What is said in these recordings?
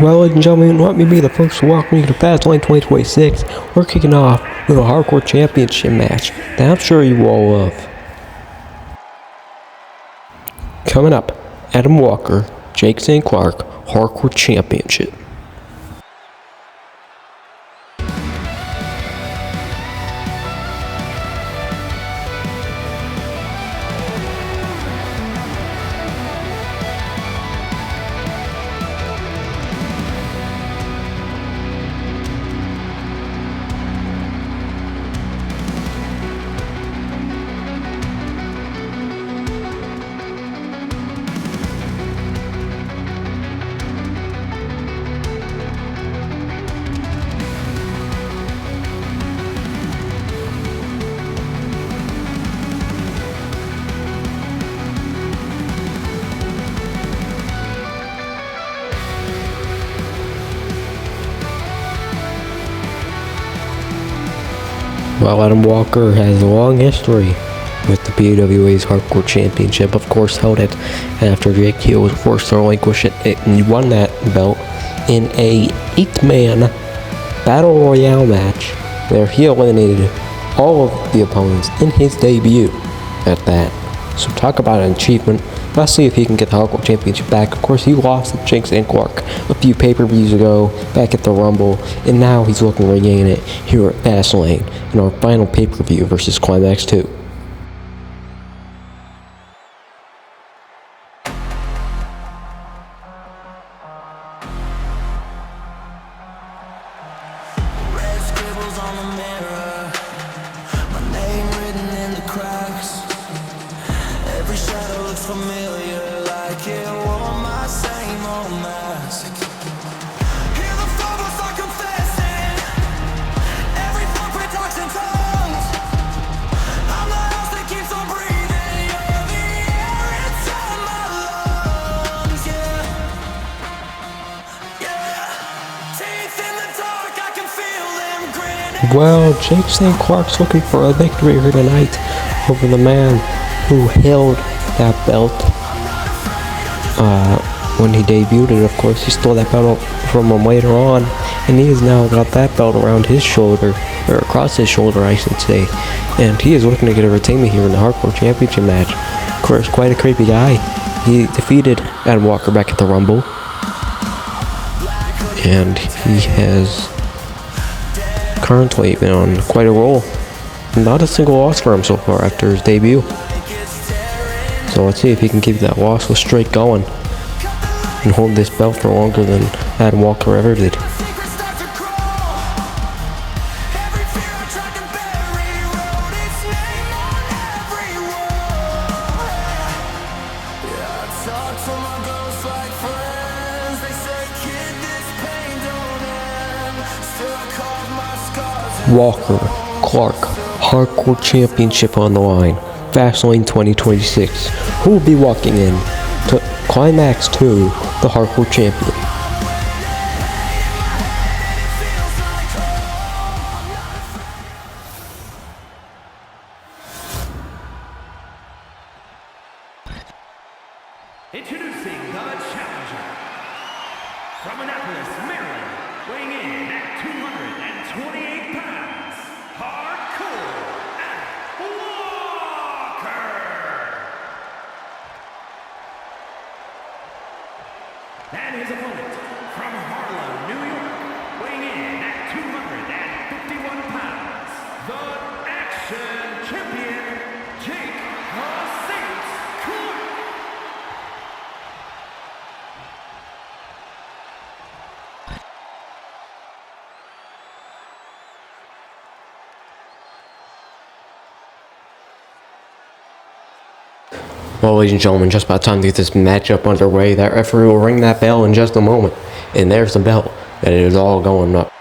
Well, ladies and gentlemen, let me be the first to welcome you to Fastlane 2026. We're kicking off with a hardcore championship match that I'm sure you all love. Coming up, Adam Walker, Jake St. Clark, Hardcore Championship. Well, Adam Walker has a long history with the PWA's Hardcore Championship, of course held it after Jake Heel was forced to relinquish it and he won that belt in a 8-man Battle Royale match where he eliminated all of the opponents in his debut at that. So talk about an achievement. Let's see if he can get the Hardcore Championship back. Of course, he lost to Sixx and Clark a few pay-per-views ago, back at the Rumble, and now he's looking to regain it here at Fastlane in our final pay-per-view versus Climax 2. Familiar, like it wore my same old mask. Hear the phobos are confessing. Every footprint talks in tongues. I'm the house that keeps on breathing. You're the air inside my lungs. Yeah. Teeth in the dark, I can feel them grinning. Well, Jake St. Clark's looking for a victory here tonight over the man who held that belt when he debuted it. Of course, he stole that belt from him later on, and he has now got that belt around his shoulder, or across his shoulder I should say, and he is looking to get a retainment here in the Hardcore Championship match. Of course, quite a creepy guy. He defeated Adam Walker back at the Rumble, and he has currently been on quite a roll. Not a single loss for him so far after his debut. So let's see if he can keep that lossless streak going and hold this belt for longer than Adam Walker ever did. Walker, Clark, Hardcore Championship on the line. Fastlane 2026. Who will be walking in to Climax 2, the Hardcore Champion? Introducing the challenger from Annapolis, Maryland, weighing in at 228 pounds, Hardcore Walker. And his opponent from Harlem, New York, weighing in at 251 pounds, the Action Champion, Jake St. Clark. Well, ladies and gentlemen, just about time to get this matchup underway. That referee will ring that bell in just a moment. And there's the bell. That it is all going up.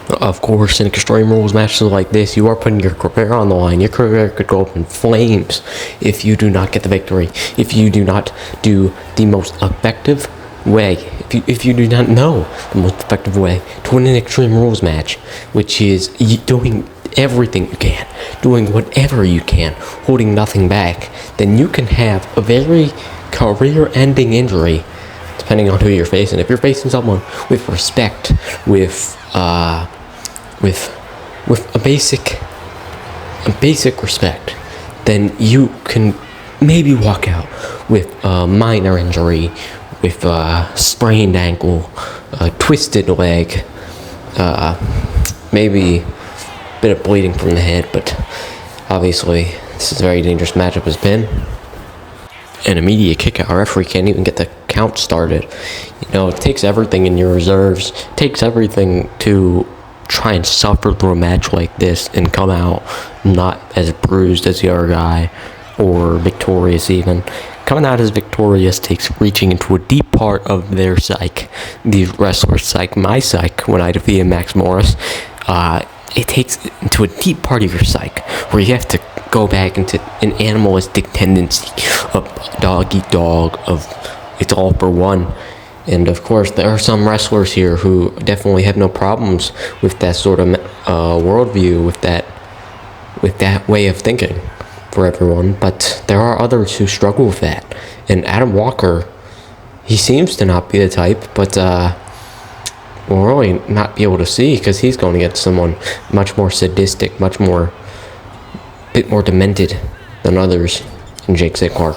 Of course, in Extreme Rules matches like this, you are putting your career on the line. Your career could go up in flames if you do not get the victory. If you do not do the most effective way, if you do not know the most effective way to win an Extreme Rules match, which is doing everything you can, doing whatever you can, holding nothing back, then you can have a very career-ending injury, depending on who you're facing. If you're facing someone with respect, with a basic respect, then you can maybe walk out with a minor injury, with a sprained ankle, a twisted leg, maybe a bit of bleeding from the head, but obviously this is a very dangerous matchup has been. An immediate kick out. Our referee can't even get the count started. You know, it takes everything in your reserves. It takes everything to try and suffer through a match like this and come out not as bruised as the other guy or victorious even. Coming out as victorious takes reaching into a deep part of their psyche, these wrestlers' psyche, my psyche, when I defeated Max Morris. It takes into a deep part of your psyche where you have to go back into an animalistic tendency of dog eat dog, of it's all for one. And of course, there are some wrestlers here who definitely have no problems with that sort of worldview, with that way of thinking for everyone. But there are others who struggle with that. And Adam Walker, he seems to not be the type, but we'll really not be able to see because he's going against someone much more sadistic, bit more demented than others in Jake Clark.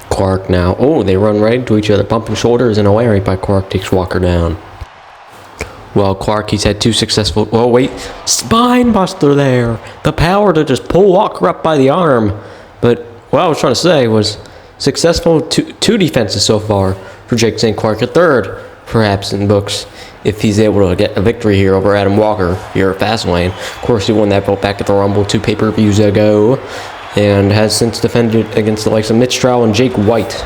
Clark now, they run right into each other, bumping shoulders and away right by Clark, takes Walker down. Well, Clark, he's had two successful, spine buster there. The power to just pull Walker up by the arm. But what I was trying to say was successful two defenses so far for Jake St. Clark, a third perhaps in books if he's able to get a victory here over Adam Walker here at Fastlane. Of course, he won that belt back at the Rumble 2 pay-per-views ago and has since defended against the likes of Mitch Stroud and Jake White.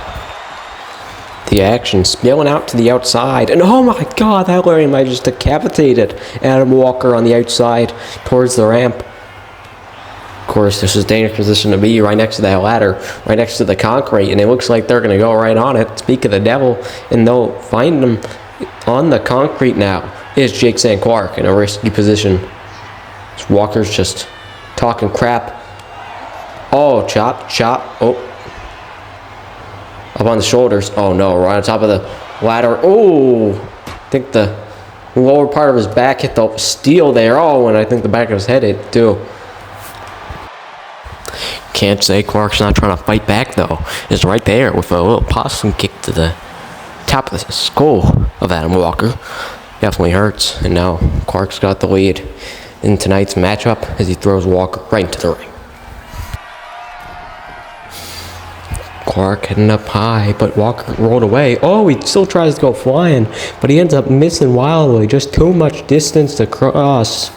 The action spilling out to the outside, and oh my god, that Lariat might just decapitated Adam Walker on the outside towards the ramp. Of course, this is a dangerous position to be, right next to that ladder, right next to the concrete, and it looks like they're going to go right on it. Speak of the devil, and they'll find him on the concrete now. Is Jake St. Clark in a risky position. Walker's just talking crap. Oh, chop. Oh. Up on the shoulders. Oh no, right on top of the ladder. Oh, I think the lower part of his back hit the steel there. Oh, and I think the back of his head hit too. Can't say Clark's not trying to fight back though. It's right there with a little possum kick to the top of the skull of Adam Walker. Definitely hurts. And now Clark's got the lead in tonight's matchup as he throws Walker right into the ring. Clark heading up high, but Walker rolled away. Oh, he still tries to go flying, but he ends up missing wildly. Just too much distance to cross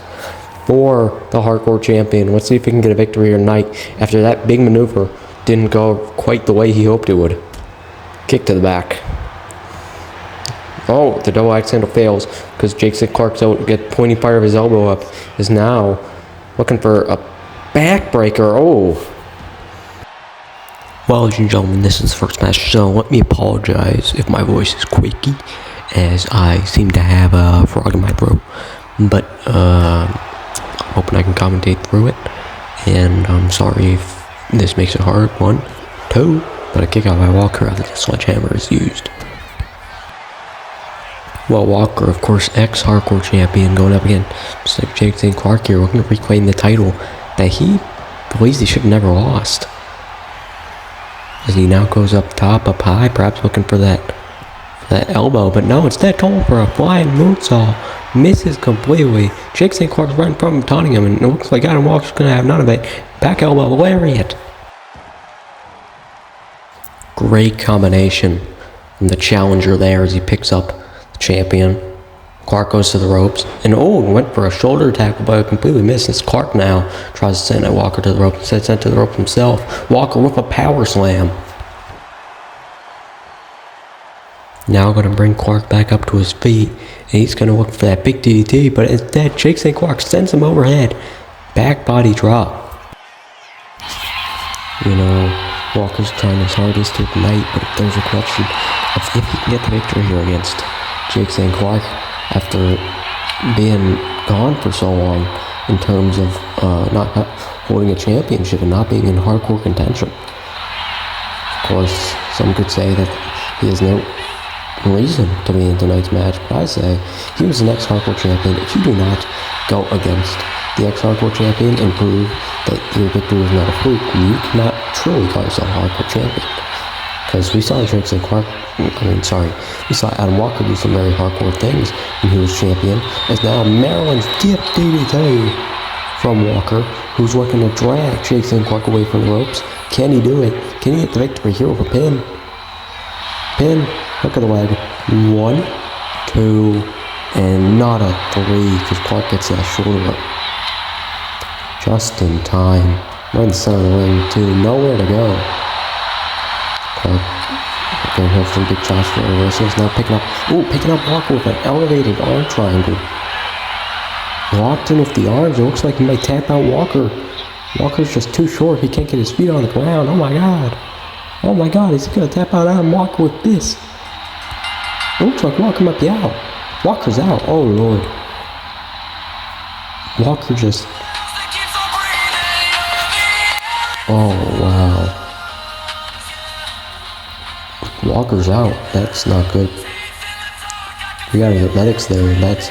for the hardcore champion. Let's see if he can get a victory tonight after that big maneuver didn't go quite the way he hoped it would. Kick to the back. Oh, the double axe handle fails because Jake Clark's able to get pointy part of his elbow up. Is now looking for a backbreaker. Oh. Well, ladies and gentlemen, this is the first match, so let me apologize if my voice is quaky, as I seem to have a frog in my throat. But I'm hoping I can commentate through it, and I'm sorry if this makes it hard. 1, 2, but a kick out by Walker after the sledgehammer is used. Well, Walker, of course, ex-hardcore champion, going up against Jake St. Clark here, looking to reclaim the title that he believes he should have never lost. As he now goes up top, up high, perhaps looking for that elbow, but no, instead going for a flying moonsault. Misses completely. Jake St. Clark's right in front of him, taunting him, and it looks like Adam Walker's going to have none of it. Back elbow, lariat. Great combination from the challenger there as he picks up the champion. Clark goes to the ropes, and went for a shoulder tackle, but completely missed. As Clark now tries to send Walker to the ropes, instead sent to the rope himself. Walker with a power slam. Now going to bring Clark back up to his feet, and he's going to look for that big DDT, but instead Jake St. Clark sends him overhead. Back body drop. You know, Walker's trying his hardest here tonight, but there's a question of if he can get the victory here against Jake St. Clark after being gone for so long in terms of not holding a championship and not being in hardcore contention. Of course, some could say that he has no reason to be in tonight's match, but I say he was the next hardcore champion. If you do not go against the ex-hardcore champion and prove that your victory is not a fluke, you cannot truly call yourself a hardcore champion. Because we saw Jake St. Clark, we saw Adam Walker do some very hardcore things when he was champion, as now Maryland's dip DDT from Walker, who's looking to drag Jake St. Clark away from the ropes. Can he do it? Can he get the victory here with a pin? Pin, hook of the leg, 1, 2, and not a 3, because Clark gets that shoulder up. Just in time. Right in the center of the ring, too. Nowhere to go. Clark getting hit from big shots for reversals. Now picking up Walker with an elevated arm triangle. Locked in with the arms. It looks like he might tap out Walker. Walker's just too short. He can't get his feet on the ground. Oh my god. Oh my god, is he going to tap out Adam Walker with this? It looks like Walker might be out. Walker's out. Oh lord. Walker just... Oh wow. Walker's out. That's not good. We got the medics there. That's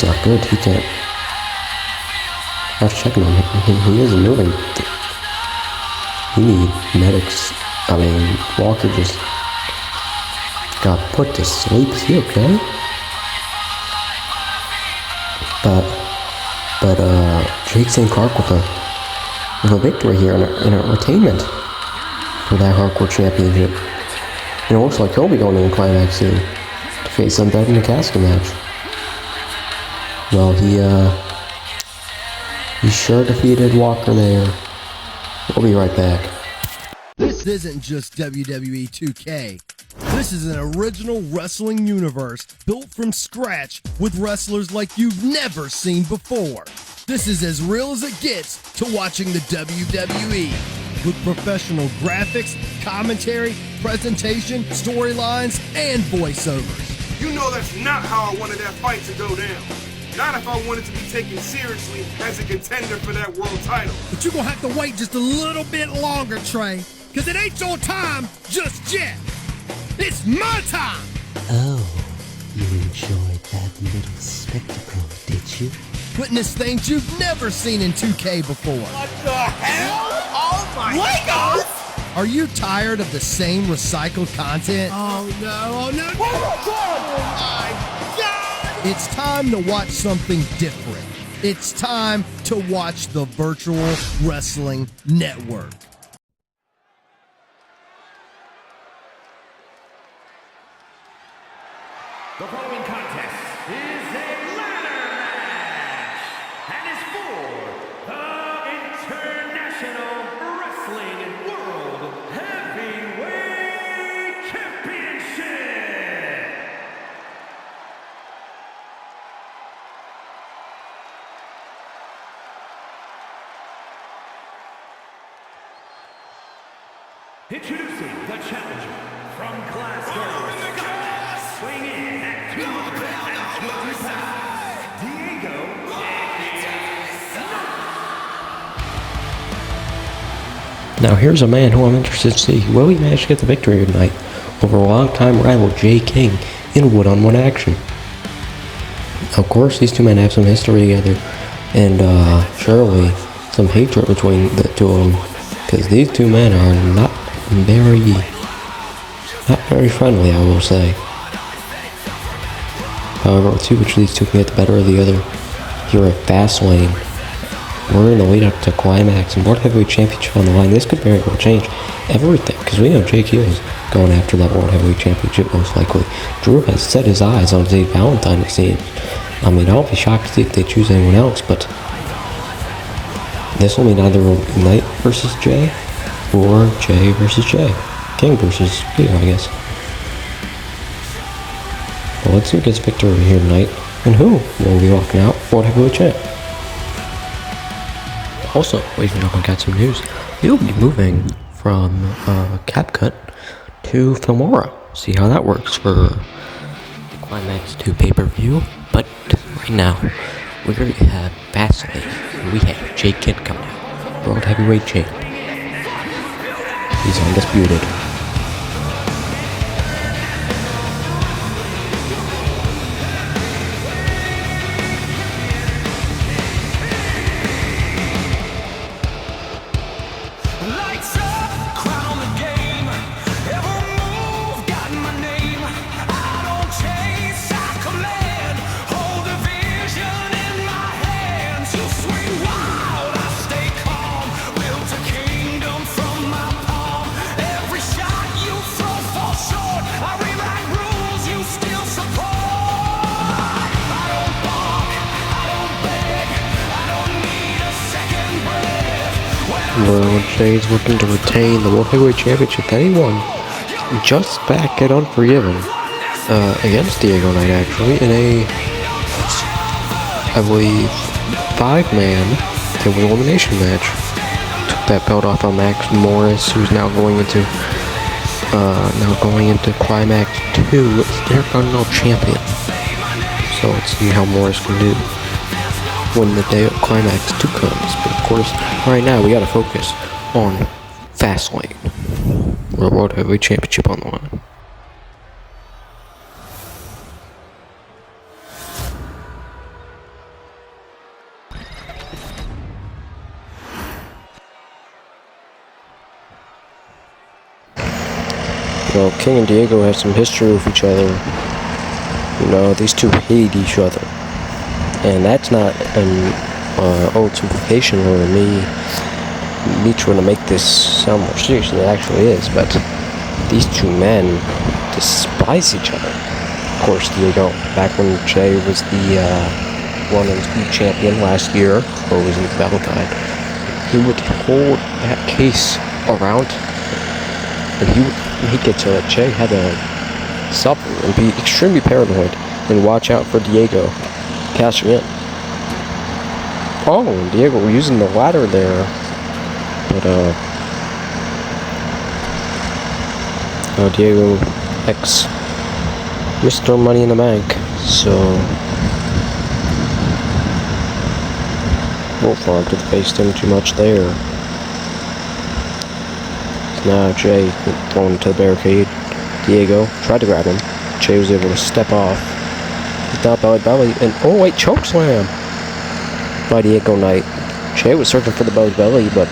not good. He can't... I was checking on him. He isn't moving. We need medics. Walker just got put to sleep. Is he okay? But Jake St. Clark with a victory here and a retainment for that hardcore championship. And it looks like he'll be going to the climax soon to face some better in the casket match. Well, he sure defeated Walker there. We'll be right back. This isn't just WWE 2K. This is an original wrestling universe built from scratch with wrestlers like you've never seen before. This is as real as it gets to watching the WWE. With professional graphics, commentary, presentation, storylines, and voiceovers. You know that's not how I wanted that fight to go down. Not if I wanted to be taken seriously as a contender for that world title. But you're gonna have to wait just a little bit longer, Trey, because it ain't your time just yet. It's my time! Oh, you enjoyed that little spectacle, did you? Witness things you've never seen in 2K before. What the hell? Oh my Legos! Are you tired of the same recycled content? Oh no, oh my god! It's time to watch something different. It's time to watch the Virtual Wrestling Network. The following contest is a ladder match and is for the International Wrestling World Heavyweight Championship. Introducing the challenger from Glasgow, Scotland, weighing in at 220 pounds, Diego Now here's a man who I'm interested to see. Will he manage to get the victory tonight over a long-time rival Jey King in one-on-one action? Of course, these two men have some history together, and surely some hatred between the two of them, because these two men are not very friendly, I will say. However, let's see which of these two can get the better of the other here at Fastlane. We're in the lead up to Climax and World Heavyweight Championship on the line. This could very well change everything, because we know Jake is going after that World Heavyweight Championship most likely. Drew has set his eyes on Dave Valentine, it seems. I'll be shocked to see if they choose anyone else, but this will mean either Knight versus Jey or Jey versus Jey. King versus Peter, I guess. Well, let's see who gets victory here tonight, and who will be walking out World Heavyweight Champ. Also, ladies and gentlemen, got some news. We will be moving from CapCut to Filmora. See how that works for Climax 2 pay-per-view. But right now, we're going to have Fastlane. We have Jey coming out. World Heavyweight Champ. He's undisputed. Lights up, crown the game. Every move got my name. I don't chase, I command. Hold the vision in my hands. You swing wild, I stay calm. Built a kingdom from my palm. Every shot you throw falls short. I rewrite rules you still support. I don't balk, I don't beg. I don't need a second breath. Well, Jey's looking to retain the World Heavyweight Championship that he won just back at Unforgiven against Diego Knight, actually, in a, I believe, 5-man elimination match. Took that belt off on Max Morris, who's now going into Climax 2 as the Intercontinental Champion. So let's see how Morris can do when the day of Climax 2 comes. But of course, right now we gotta focus on Fastlane, with the World Heavyweight Championship on the line. You know, King and Diego have some history with each other. You know, these two hate each other. And that's not an old simplification or me trying to make this sound more serious than it actually is, but these two men despise each other. Of course, Diego, back when Jey was the 1 and 2 champion last year, or was in the Valentine, he would hold that case around, and he would make it so that Jey had to suffer and be extremely paranoid and watch out for Diego cashing in. Oh, and Diego using the ladder there, but Diego X Mr. Money in the Bank, so won't fall to face him too much there. Now Jey thrown into the barricade. Diego tried to grab him. Jey was able to step off. Without belly, and oh wait, choke slam by Diego Knight. Jey was searching for the belly, but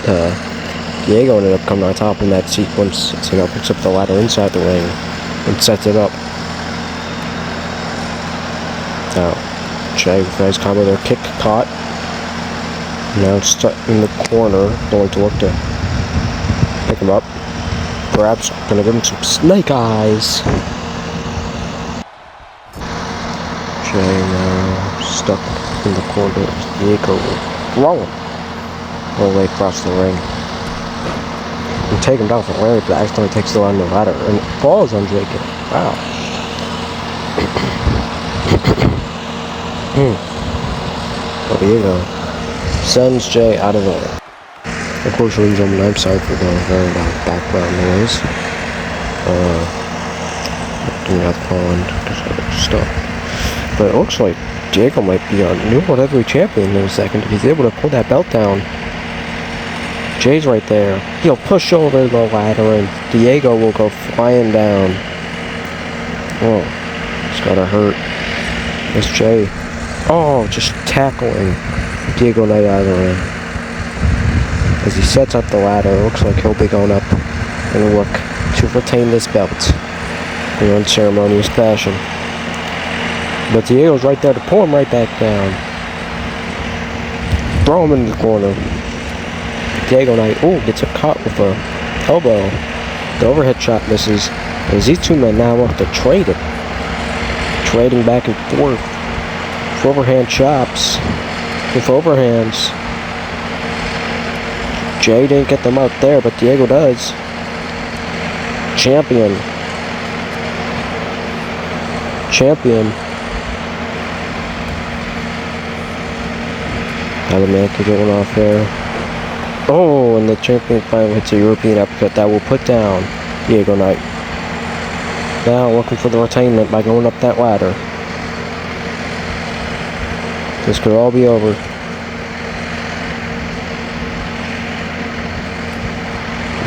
Diego ended up coming on top in that sequence. You know, picks up the ladder inside the ring and sets it up. Now, Jey with a nice combo there, kick caught. Now stuck in the corner, going to look to pick him up. Perhaps gonna give him some snake eyes. Jey now stuck in the corner. Diego rolling all the way across the ring. And take him down for Larry, but accidentally takes the line of the ladder and falls on Jey. Wow. Oh, Diego sends Jey out of the ring. Of course, ladies and gentlemen, I'm sorry for the very loud background noise. Doing out the pond, stuff. But it looks like Diego might be our new World Heavyweight Champion in a second if he's able to pull that belt down. Jey's right there. He'll push over the ladder and Diego will go flying down. Oh, it's gotta hurt. It's Jey. Oh, just tackling Diego Knight out of the ring. As he sets up the ladder, it looks like he'll be going up and look to retain this belt in unceremonious fashion. But Diego's right there to pull him right back down. Throw him in the corner. Diego Knight, gets a cut with a elbow. The overhead shot misses. As these two men now look to trade it. Trading back and forth. For overhand chops. With overhands. Jey didn't get the mark there, but Diego does. Champion. Now the man going off there. Oh, and the champion finally hits a European uppercut that will put down Diego Knight. Now looking for the retainment by going up that ladder. This could all be over.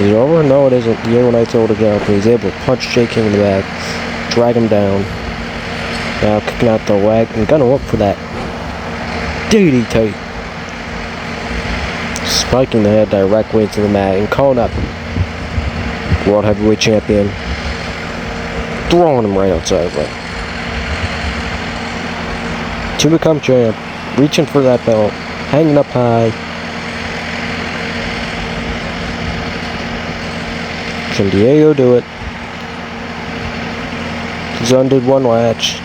Is it over? No, it isn't. Diego Knight's able to get up, but he's able to punch Jey King in the back, drag him down. Now kicking out the leg and gonna look for that DDT. Spiking the head directly into the mat and calling up World Heavyweight Champion. Throwing him right outside the ring. To become champ, reaching for that belt, hanging up high. Can Diego do it? He's undid one latch.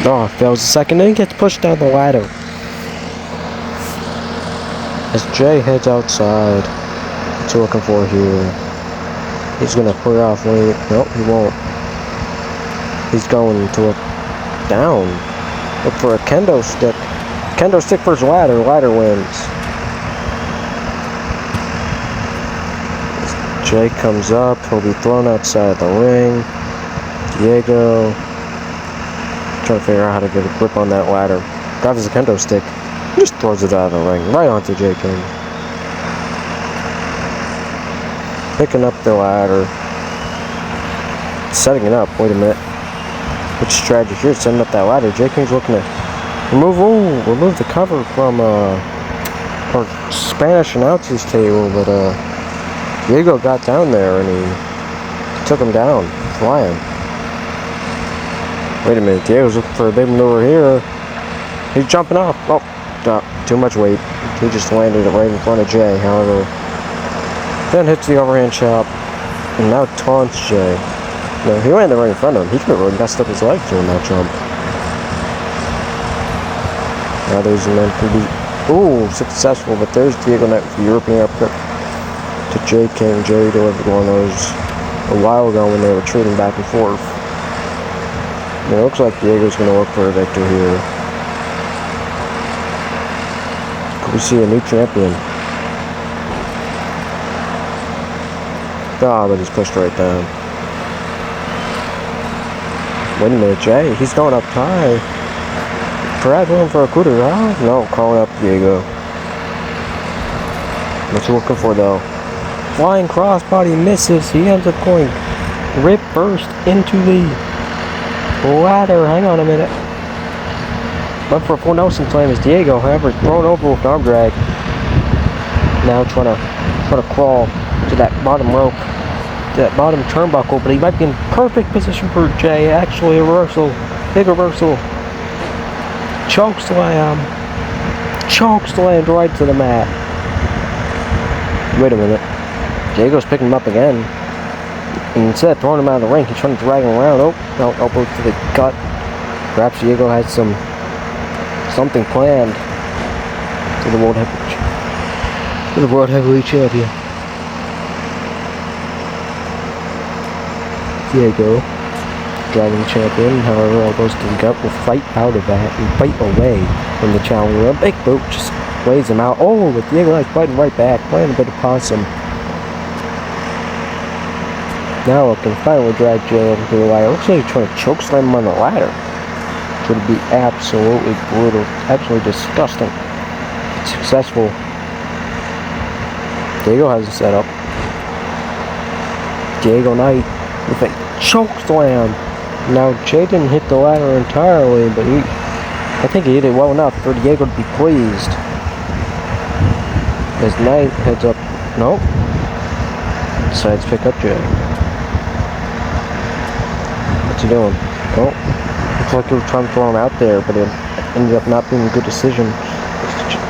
Oh, fails the second and gets pushed down the ladder. As Jey heads outside, what's he looking for here? He's gonna clear off late. Nope, he won't. He's going to look down. Look for a kendo stick. Kendo stick versus ladder. Ladder wins. As Jey comes up, he'll be thrown outside the ring. Diego trying to figure out how to get a grip on that ladder. Grabs the kendo stick. Just throws it out of the ring, right onto Jey King. Picking up the ladder. Setting it up. Wait a minute. Which strategy here? Setting up that ladder. Jey King's looking to remove the cover from our Spanish announcer's table, but Diego got down there and he took him down, flying. Wait a minute. Diego's looking for a big maneuver here. He's jumping off. Oh. Too much weight. He just landed it right in front of Jey, however. Then hits the overhand chop. And now taunts Jey. No, he landed right in front of him. He could have really messed up his leg doing that jump. Now there's an MPB. Ooh, successful, but there's Diego Knight with the European uppercut to Jey King. Jey delivered one of those a while ago when they were trading back and forth. And it looks like Diego's going to look for a victor here. We see a new champion. Oh, but he's pushed right down. Wait a minute, Jey. He's going up high. Perhaps going for a coup de grace? No, calling up Diego. What's he looking for, though? Flying crossbody misses. He ends up going rip first into the ladder. Hang on a minute. But for a full Nelson slam is Diego, however, thrown over with arm drag. Now trying to crawl to that bottom rope, to that bottom turnbuckle, but he might be in perfect position for Jey. Actually, a reversal, big reversal. Choke slam right to the mat. Wait a minute, Diego's picking him up again. And instead of throwing him out of the ring, he's trying to drag him around. Oh, no, elbow to the gut. Perhaps Diego has something planned to the World Heavyweight Champion. Diego, dragging the champion, however, elbows to the gut, will fight out of that and fight away from the challenger. A big boot just lays him out. Oh, but Diego like fighting right back, playing a bit of possum. Now it can finally drag Jey over to the ladder. Looks like he's trying to choke slam him on the ladder. Would be absolutely brutal, absolutely disgusting. Successful. Diego has a setup. Diego Knight with a choke slam. Now Jey didn't hit the ladder entirely, but I think he hit it well enough for Diego to be pleased. As Knight heads up, nope, decides to pick up Jey. What's he doing? Oh. Looks like he was trying to throw him out there, but it ended up not being a good decision.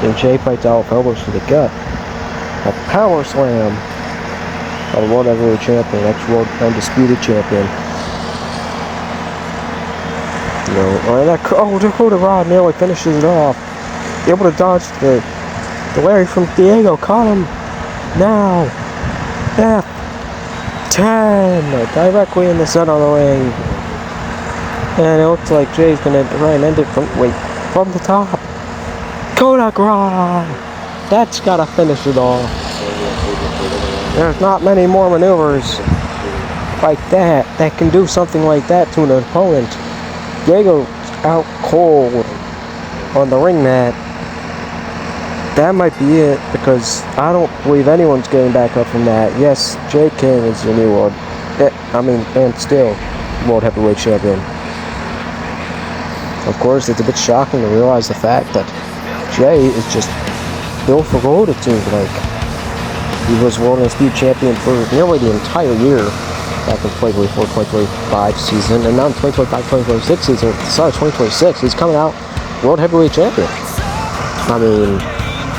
And Jey fights out with elbows to the gut. A power slam by the World Heavyweight Champion, ex-World Undisputed Champion. The coup de grace nearly finishes it off. Able to dodge the Larry from Diego. Caught him. Now, F10 directly in the center of the ring. And it looks like Jey's gonna try and end it from the top. Coda grind! That's gotta finish it all. There's not many more maneuvers like that can do something like that to an opponent. Diego's out cold on the ring mat. That might be it, because I don't believe anyone's getting back up from that. Yes, Jey King is the new world. And still World Heavyweight Champion. Of course, it's a bit shocking to realize the fact that Jey is just built for gold, it seems like. He was World Undisputed Champion for nearly the entire year back in 2024-2025 season, and now in 2025-2026 season, sorry, 2026, he's coming out World Heavyweight Champion. I mean,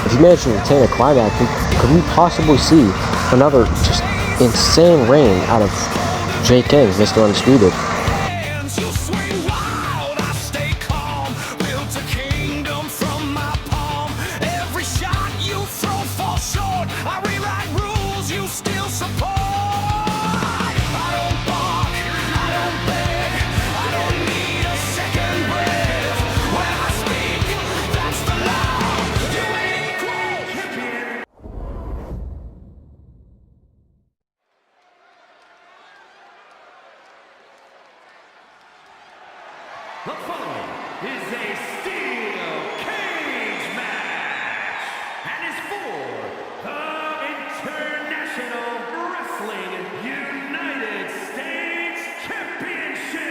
if he managed to retain a climax, could we possibly see another just insane reign out of Jey King, Mr. Undisputed? You swing wild, I stay calm. Built a kingdom from my palm. Every shot you throw falls short. I rewrite rules you still support. I don't bark, I don't beg. I don't need a second breath. When I speak, that's the law. You ain't equal. The following is a steel cage match and is for the International Wrestling United States Championship.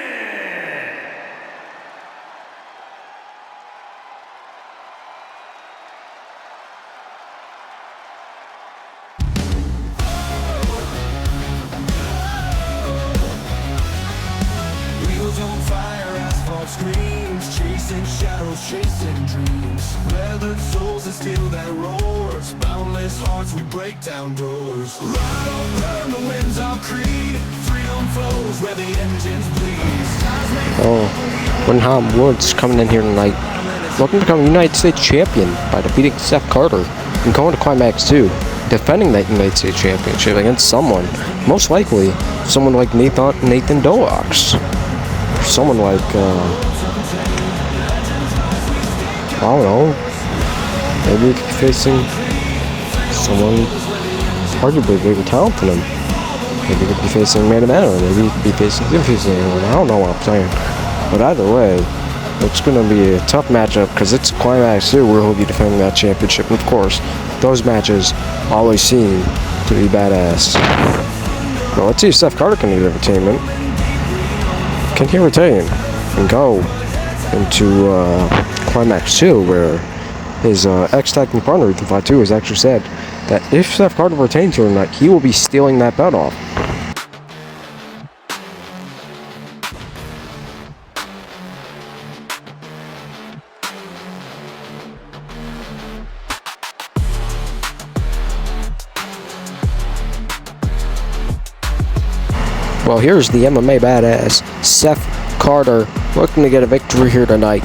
Wheels on fire, asphalt screams, chasing shadows, chasing dreams. Leathered souls that steal that roars, boundless hearts we break down doors. Ride on, burn the winds of creed. Freedom flows where the engines bleed. Windham Woods coming in here tonight, looking to become United States Champion by defeating Seth Carter and going to Climax 2, defending that United States Championship against someone, most likely someone like Nathan Doax. Someone like, I don't know, maybe he could be facing someone arguably bigger talent than him. Maybe he could be facing Man-to-Man, or maybe he could be facing anyone. I don't know what I'm saying. But either way, it's going to be a tough matchup, because it's Climax 2 where he'll be defending that championship. And of course, those matches always seem to be badass. Well, let's see if Seth Carter can get a retainment. Can he retain and go into Climax 2, where his ex-tag team partner, Ethan Fatu, has actually said that if Seth Carter retains here tonight, he will be stealing that belt off. Well, here's the MMA badass, Seth Carter, looking to get a victory here tonight.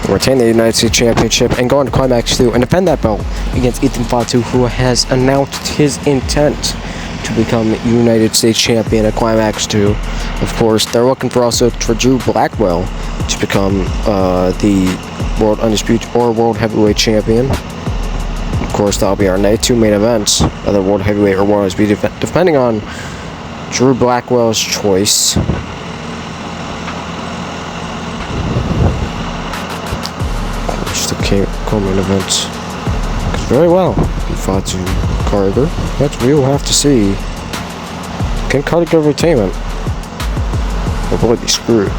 Retain the United States Championship and go on to Climax 2 and defend that belt against Ethan Fatu, who has announced his intent to become United States Champion at Climax 2. Of course, they're looking for Drew Blackwell to become the World Undisputed or World Heavyweight Champion. Of course, that'll be our night 2 main events, either World Heavyweight or World Undisputed, depending on Drew Blackwell's choice. Just the co-main events. Could very well be Fatu Carter. But we will have to see. Can Carter get a retainment? Or will it be screwed?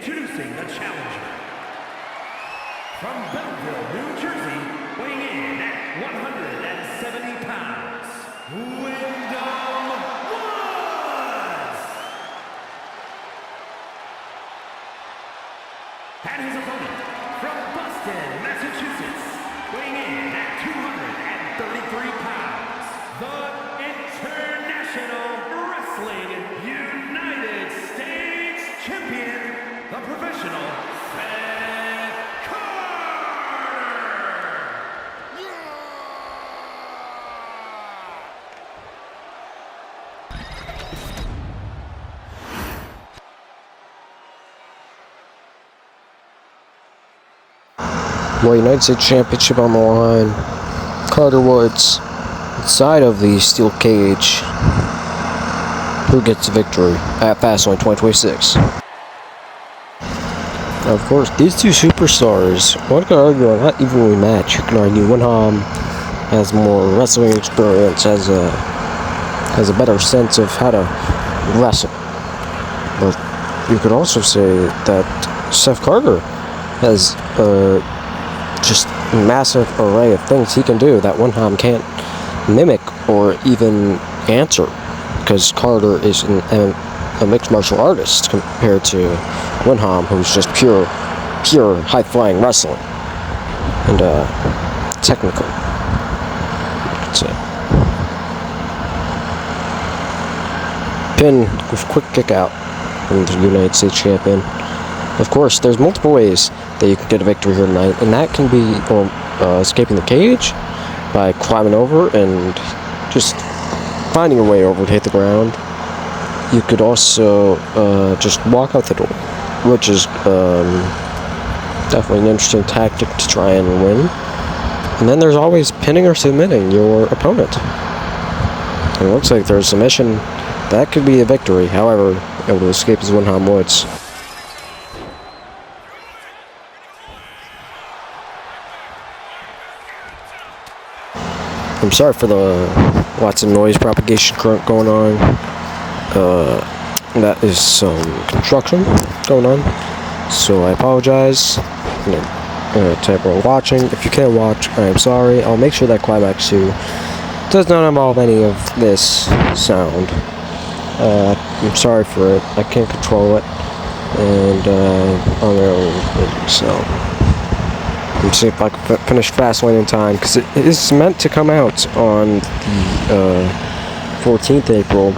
Introducing the challenger. From Belleville, New Jersey, weighing in at 170 pounds, Windham Woods! And his opponent, from Boston, Massachusetts, weighing in at 233 pounds, the International Wrestling United States Champion, the professional Seth Well, United States Championship on the line. Carter Woods inside of the steel cage. Who gets the victory at Fastlane 2026? Of course, these two superstars, one could argue are not evenly matched. You can argue Windham has more wrestling experience, has a better sense of how to wrestle. But you could also say that Seth Carter has just a massive array of things he can do that Windham can't mimic or even answer, because Carter is a mixed martial artist compared to Windham, who's just pure high-flying wrestling and technical. That's it. Pin with quick kick out from the United States Champion. Of course, there's multiple ways that you can get a victory here tonight, and that can be escaping the cage by climbing over and just finding your way over to hit the ground. You could also just walk out the door, which is definitely an interesting tactic to try and win. And then there's always pinning or submitting your opponent. And it looks like there's a submission. That could be a victory. However, able to escape is Windham Woods. I'm sorry for the lots of noise propagation going on. That is some construction going on, so I apologize to everyone watching. If you can't watch, I am sorry. I'll make sure that Climax 2 does not involve any of this sound. I'm sorry for it. I can't control it, and on their own, so let's see if I can finish Fastlane in time, because it is meant to come out on the 14th April.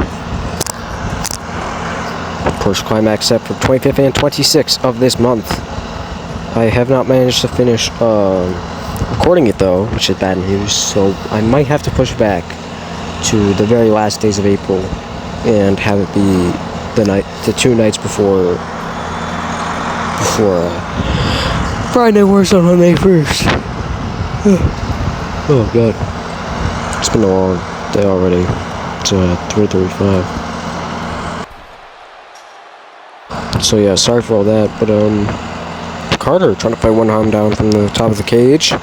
Of course, Climax set for 25th and 26th of this month. I have not managed to finish recording it though, which is bad news, so I might have to push back to the very last days of April and have it be the 2 nights before Friday works on May 1st. Oh god. It's been a long day already. It's 3:35. So yeah, sorry for all that, but Carter trying to fight Windham down from the top of the cage.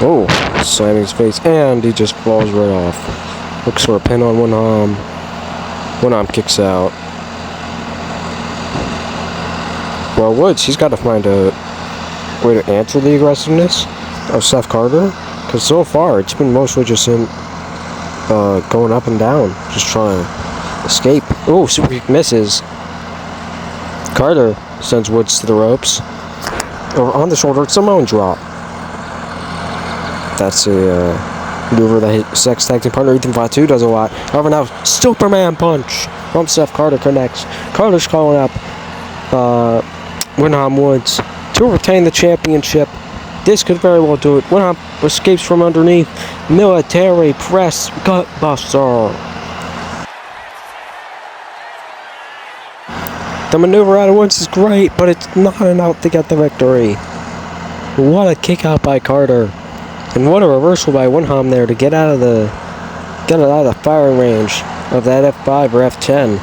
Oh, slamming his face, and he just falls right off. Looks for a pin on Windham. Windham kicks out. Well, Woods, he's got to find a way to answer the aggressiveness of Seth Carter, because so far it's been mostly just him going up and down, just trying to escape. Oh, super kick misses. Carter sends Woods to the ropes. Over on the shoulder, Samoan drop. That's a maneuver that his Sexx tag team partner Ethan Fatu does a lot. However, now Superman punch from Seth Carter connects. Carter's calling up Windham Woods to retain the championship. This could very well do it. Windham escapes from underneath. Military press gutbuster. The maneuver out of Woods is great, but it's not enough to get the victory. What a kick out by Carter, and what a reversal by Windham there to get out of the firing range of that F5 or F10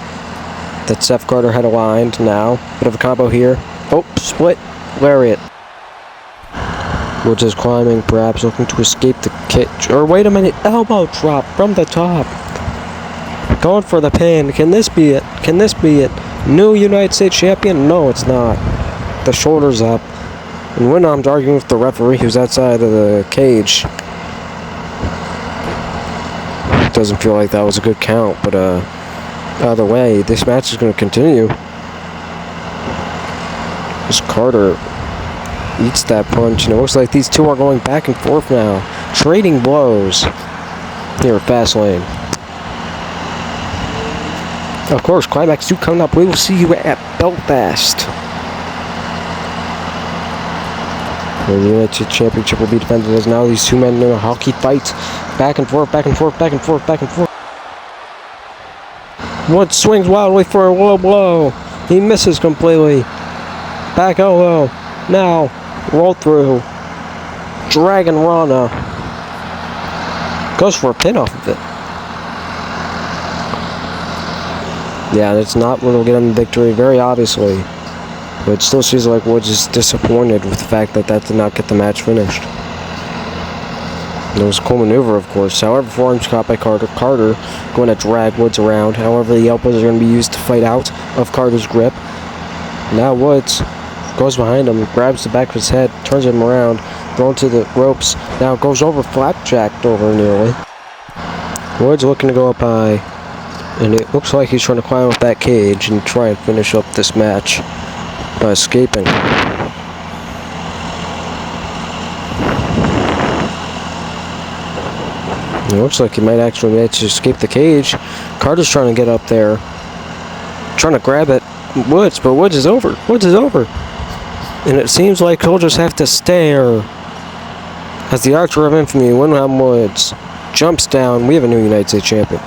that Seth Carter had aligned. Now, bit of a combo here. Oh, split lariat. Woods is climbing, perhaps looking to escape the kick. Or wait a minute, elbow drop from the top. Going for the pin. Can this be it? Can this be it? New United States champion? No, it's not. The shoulder's up. And Windham's arguing with the referee who's outside of the cage. Doesn't feel like that was a good count, but either way, this match is going to continue. As Carter eats that punch, and it looks like these two are going back and forth now, trading blows here at Fastlane. Of course, Climax 2 coming up. We will see you at Belfast. The United Championship will be defended as now these two men in a hockey fight. Back and forth, back and forth, back and forth, back and forth. Wood swings wildly for a low blow. He misses completely. Back elbow. Now, roll through. Dragon Rana. Goes for a pin off of it. Yeah, that's not what will get him the victory, very obviously. But it still seems like Woods is disappointed with the fact that that did not get the match finished. It was a cool maneuver, of course. However, forearms caught by Carter. Carter going to drag Woods around. However, the elbows are going to be used to fight out of Carter's grip. Now Woods goes behind him, grabs the back of his head, turns him around, thrown to the ropes. Now goes over, flapjacked over nearly. Woods looking to go up high. And it looks like he's trying to climb up that cage and try and finish up this match by escaping. It looks like he might actually manage to escape the cage. Carter's trying to get up there, trying to grab it. Woods, but Woods is over. Woods is over. And it seems like he'll just have to stare as the Archer of Infamy, Windham Woods, jumps down. We have a new United States champion.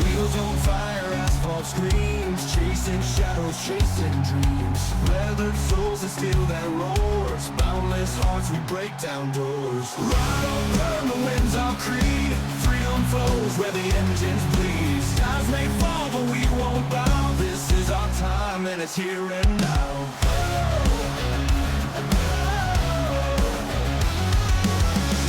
Wheels on fire, asphalt screams, chasing shadows, chasing dreams. Leathered souls that steal that roars, boundless hearts we break down doors. Ride on, burn the winds of creed, freedom flows where the engines bleed. Skies may fall but we won't bow, this is our time and it's here and now.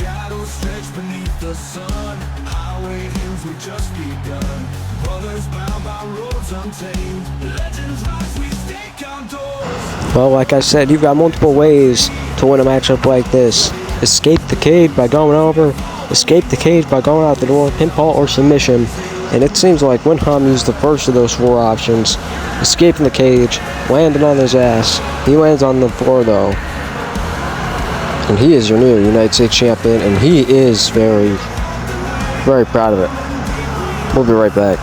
Shadows stretch beneath the sun, highway hills we've just begun. Brothers bound by roads untamed, legends rise, we stake our doors. Well, like I said, you've got multiple ways to win a matchup like this. Escape the cage by going over, escape the cage by going out the door, pinfall or submission. And it seems like Windham used the first of those four options. Escaping the cage, landing on his ass. He lands on the floor though. And he is your new United States champion, and he is very, very proud of it. We'll be right back.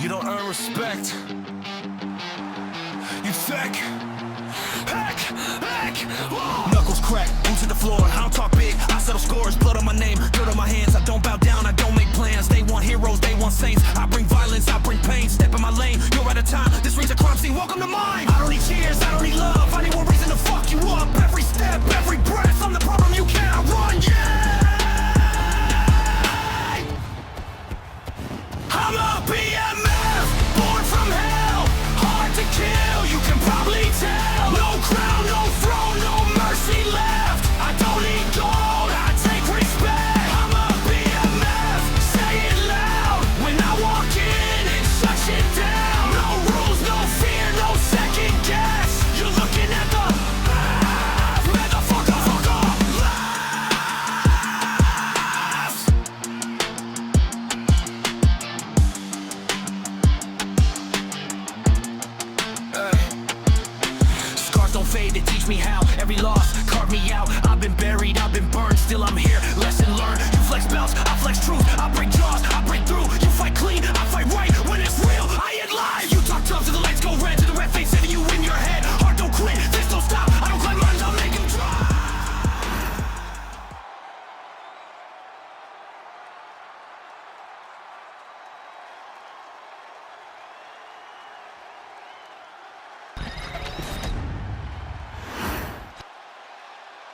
You don't earn respect. You thick. Heck. Knuckles crack, boots to the floor. I don't talk big, I settle scores. Blood on my name, dirt on my hands. I don't bow down, I don't make plans. They want heroes, they want saints. I bring violence, I bring pain. Step in my lane, welcome to mine. I don't need cheers, I don't need love, I need one reason to fuck you up. Every step, every breath, I'm the problem you can't run, yeah. I'm a BMF, born from hell, hard to kill, you can probably tell. No crown, no throne, no mercy left. I don't need gold, I take respect. I'm a BMF, say it loud. When I walk in, it shuts it down. No rules, no fear, no second guess. You're looking at the motherfucker, Scars don't fade, they teach me how. Every loss carved me out. I've been buried, I've been burned, still I'm here. Lesson learned. You flex belts, I flex truth. I break jaws, I break through. You fight clean, I fight right. When it's real, I ain't live. You talk tough to the lights go red, to the red face setting you in your head. Heart don't quit, this don't stop. I don't climb mountains, I'll make them drop.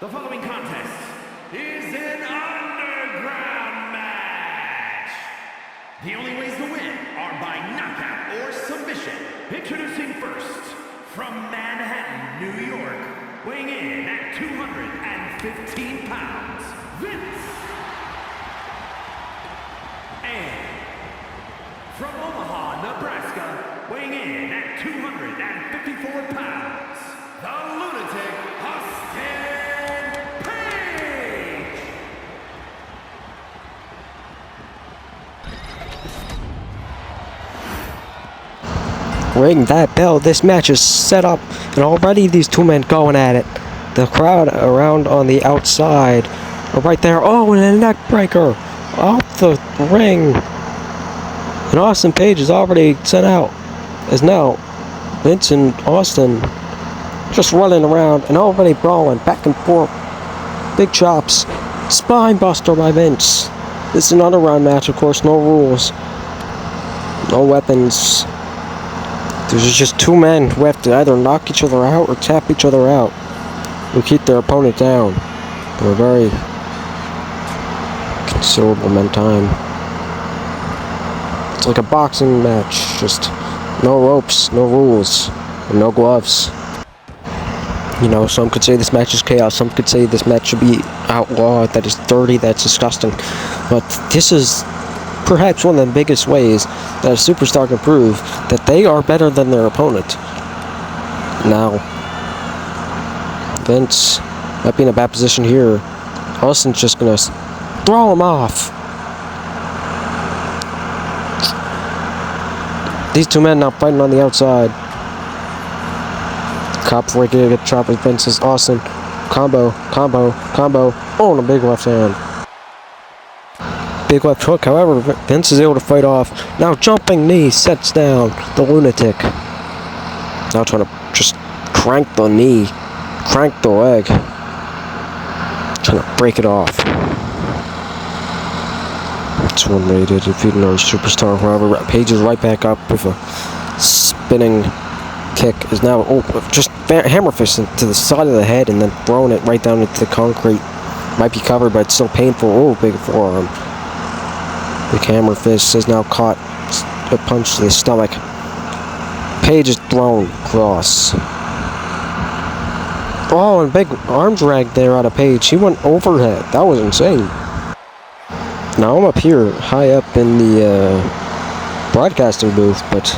The following contest is an underground match. The only ways to win are by knockout or submission. Introducing first, from Manhattan, New York, weighing in at 215 pounds, Vince. And from Omaha, Nebraska, weighing in at 254 pounds, the lunatic Austin Page. Ring that bell. This match is set up, and already these two men going at it. The crowd around on the outside are right there. Oh, and a neck breaker off the ring. And Austin Page is already sent out. As now Vince and Austin just running around and already brawling back and forth. Big chops. Spine buster by Vince. This is an underground match, of course, no rules. No weapons. There's just two men who have to either knock each other out or tap each other out. Who keep their opponent down for a very considerable amount of time. It's like a boxing match, just no ropes, no rules, and no gloves. You know, some could say this match is chaos, some could say this match should be outlawed, that is dirty, that's disgusting. But this is perhaps one of the biggest ways that a superstar can prove that they are better than their opponent. Now, Vince might be in a bad position here. Austin's just gonna throw him off. These two men now fighting on the outside. Cop before he can get chopped with Vince's Austin. Combo. Oh, and a big left hand. Big left hook, however, Vince is able to fight off. Now jumping knee sets down the lunatic. Now trying to just crank the knee. Crank the leg. Trying to break it off. That's one way to defeat another superstar. However, Page is right back up with a spinning kick. Is now just hammer fisting to the side of the head and then throwing it right down into the concrete. Might be covered, but it's still painful. Oh, big forearm. Big hammer fist is now caught. A punch to the stomach. Page is thrown across. Oh, and big arm drag there out of Page. He went overhead. That was insane. Now I'm up here, high up in the broadcasting booth, but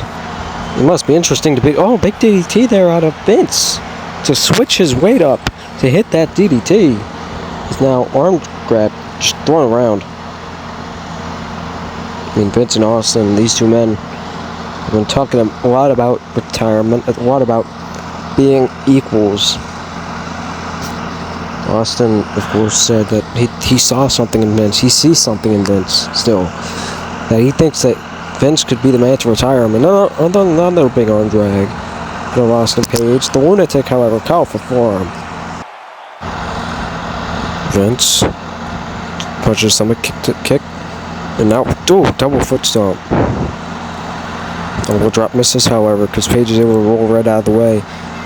it must be interesting to be... Oh, big DDT there out of Vince. To switch his weight up to hit that DDT. He's now arm grab, just thrown around. I mean, Vince and Austin, these two men, have been talking a lot about retirement, a lot about being equals. Austin, of course, said that he saw something in Vince. He sees something in Vince still. That he thinks that Vince could be the man to retire him. Another big arm drag. No Austin Page. The lunatic, however, powerful forearm. Vince punches stomach kick. And now, double foot stomp. Elbow drop misses, however, because Page is able to roll right out of the way.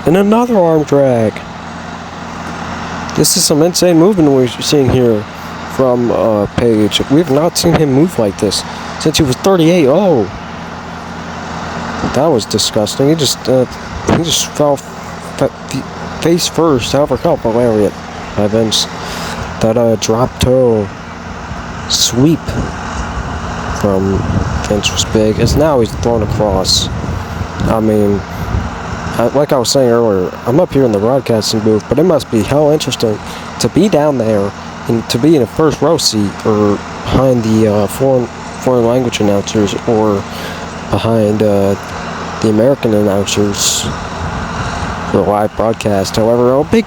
And another arm drag. This is some insane movement we're seeing here from Page. We've not seen him move like this since he was 38. Oh, that was disgusting. He just fell face first. However, caught by lariat by Vince. That drop toe sweep from Vince was big. As now he's thrown across. I mean, like I was saying earlier, I'm up here in the broadcasting booth, but it must be hell interesting to be down there and to be in a first row seat or behind the foreign language announcers or behind the American announcers for the live broadcast. However, oh, big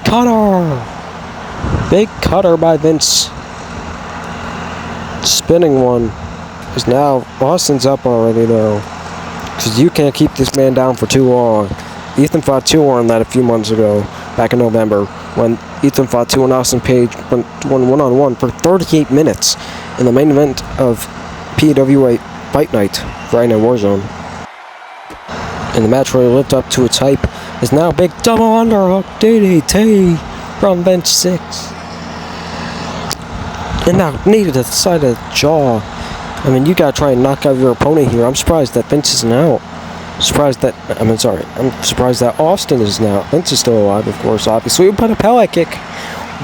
cutter by Vince. Spinning one is now Austin's up already though, because you can't keep this man down for too long. Ethan fought 2 on that a few months ago, back in November, when Ethan fought 2 on Austin Page, won one-on-one for 38 minutes in the main event of PWA Fight Night, Friday Night Warzone. And the match really lived up to its hype. Is now big double underhook DDT from Vince Sixx. And now knee to the side of the jaw. I mean, you gotta try and knock out your opponent here. I'm surprised that Vince isn't out. I'm surprised that Austin isn't out. Vince is still alive, of course, obviously. But a pellet kick.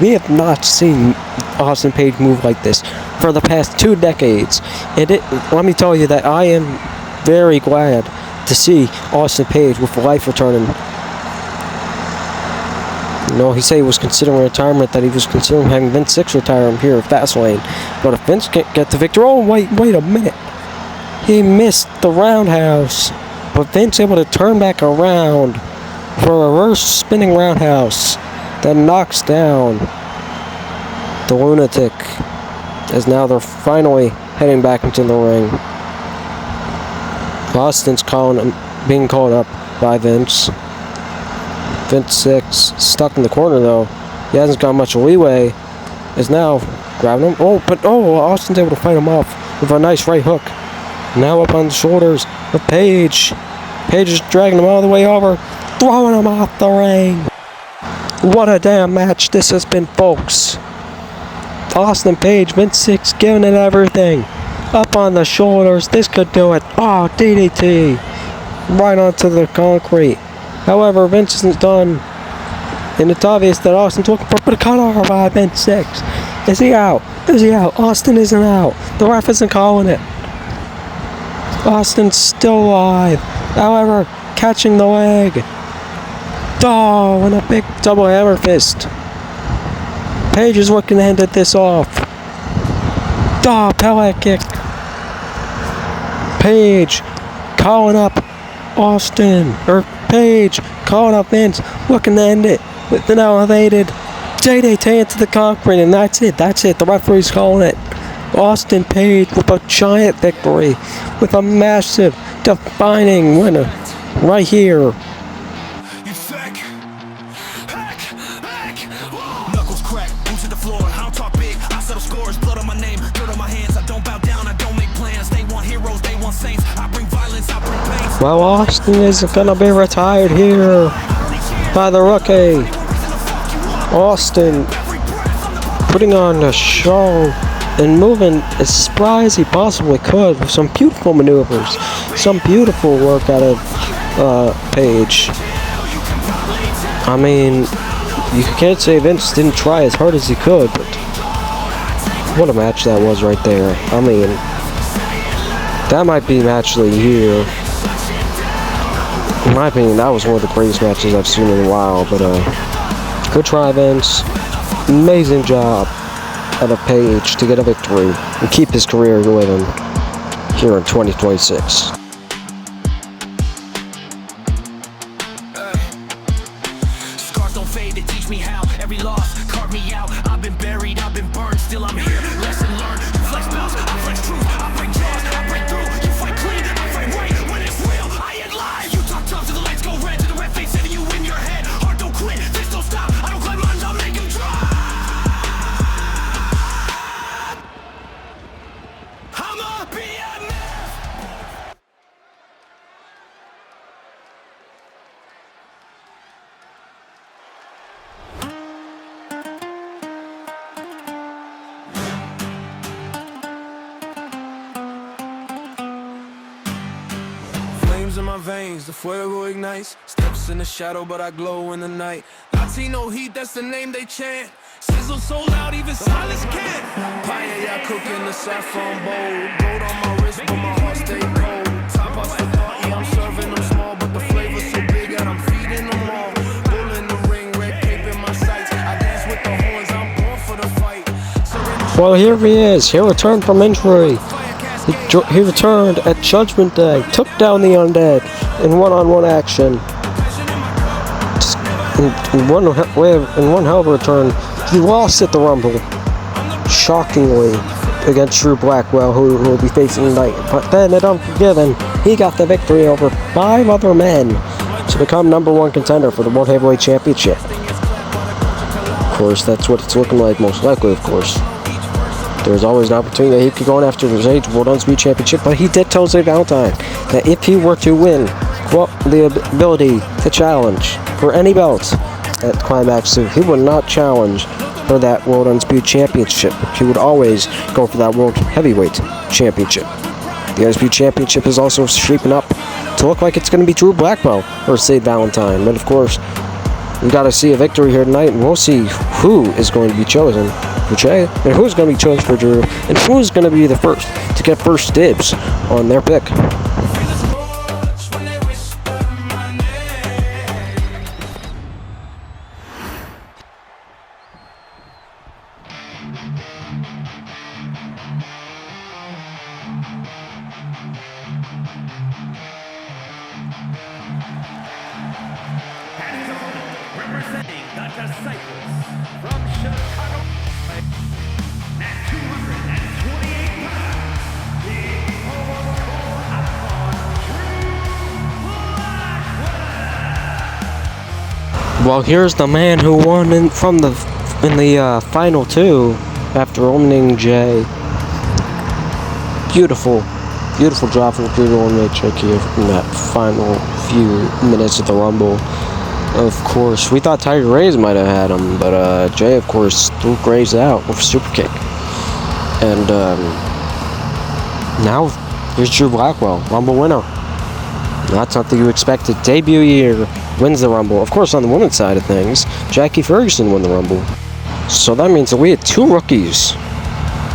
We have not seen Austin Page move like this for the past 2 decades. And let me tell you that I am very glad to see Austin Page with life returning. You know, he said he was considering retirement, that he was considering having Vince Sixx retire him here at Fastlane. But if Vince can't get the victory, oh, wait a minute. He missed the roundhouse. But Vince able to turn back around for a reverse spinning roundhouse that knocks down the lunatic. As now they're finally heading back into the ring. Austin's being called up by Vince. Vince Sixx stuck in the corner though. He hasn't got much leeway. Is now grabbing him. Austin's able to fight him off with a nice right hook. Now up on the shoulders of Page. Page is dragging him all the way over, throwing him off the ring. What a damn match this has been, folks. Austin Page, Vince Sixx giving it everything. Up on the shoulders, this could do it. Oh, DDT. Right onto the concrete. However, Vince isn't done. And it's obvious that Austin's looking for a cutter by Vince Sixx. Is he out? Is he out? Austin isn't out. The ref isn't calling it. Austin's still alive. However, catching the leg. Oh, and a big double hammer fist. Page is looking to end this off. Oh, pellet kick. Page calling up Austin. Or Page calling up Vince. Looking to end it with an elevated DDT into the concrete. And that's it. The referee's calling it. Austin Page with a giant victory. With a massive, defining winner. Right here. Knuckles crack, boots to the floor. I don't talk big, I settle scores. Blood on my name, dirt on my hands. I don't bow down, I don't make plans. They want heroes, they want saints. I bring violence, I bring pain. Well, Austin is gonna be retired here by the rookie. Austin putting on a show and moving as spry as he possibly could with some beautiful maneuvers, some beautiful work out of Page. I mean, you can't say Vince didn't try as hard as he could, but what a match that was right there. I mean, that might be match of the year. In my opinion, that was one of the greatest matches I've seen in a while, but good try, Vince. Amazing job out of Page to get a victory and keep his career living here in 2026. Scars don't fade, they teach me how. Every loss carved me out. I've been buried, I've been burned, still I'm here. Lesson learned. You flex bells, I flex truth. I break jaws, I break through. You fight clean, I fight right. When it's real, I ain't lying. You talk tough till the lights go red, to the red face hitting you in your head. Heart don't quit, this don't stop. I don't climb mountains, I'll make them drop. I'm a BMF. flames in my veins, the fuego ignites. Steps in the shadow, but I glow in the night. Latino Yeet, that's the name they chant. Sizzle so loud, even silence can't. Paella cooking the saffron bowl. Gold on my wrist, but my heart stay cold. Top off the thought, yeah, I'm serving them small, but the flavor's so big that I'm feeding them all. Bull in the ring, red cape in my sights. I dance with the horns, I'm born for the fight. Well, here he is. He returned from injury. He returned at Judgment Day, took down the Undead in one-on-one action. In one hell of a return, he lost at the Rumble, shockingly, against Drew Blackwell, who will be facing tonight. But then at Unforgiven, he got the victory over 5 other men to become #1 contender for the World Heavyweight Championship. Of course, that's what it's looking like, most likely, of course. There's always an opportunity that he could go on after the World Undisputed Championship, but he did tell Jey Valentine that if he were to win, the ability to challenge for any belt at Climax 2, he would not challenge for that World Undisputed Championship. He would always go for that World Heavyweight Championship. The Undisputed Championship is also shaping up to look like it's going to be Drew Blackwell or Jey Valentine. But of course, we got to see a victory here tonight, and we'll see who is going to be chosen for Jey, and who's going to be chosen for Drew, and who's going to be the first to get first dibs on their pick. Representing the Disciples from Chicago at 228 pounds, the Blackwell. Well, here's the man who won in the final 2 after eliminating Jey. Beautiful job from Drew to eliminate Jey in that final few minutes of the Rumble. Of course, we thought Tiger Graves might have had him, but Jey, of course, threw Graves out with a super kick. And now here's Drew Blackwell, Rumble winner. Not something you expected. Debut year, wins the Rumble. Of course, on the women's side of things, Jackie Ferguson won the Rumble. So that means that we had 2 rookies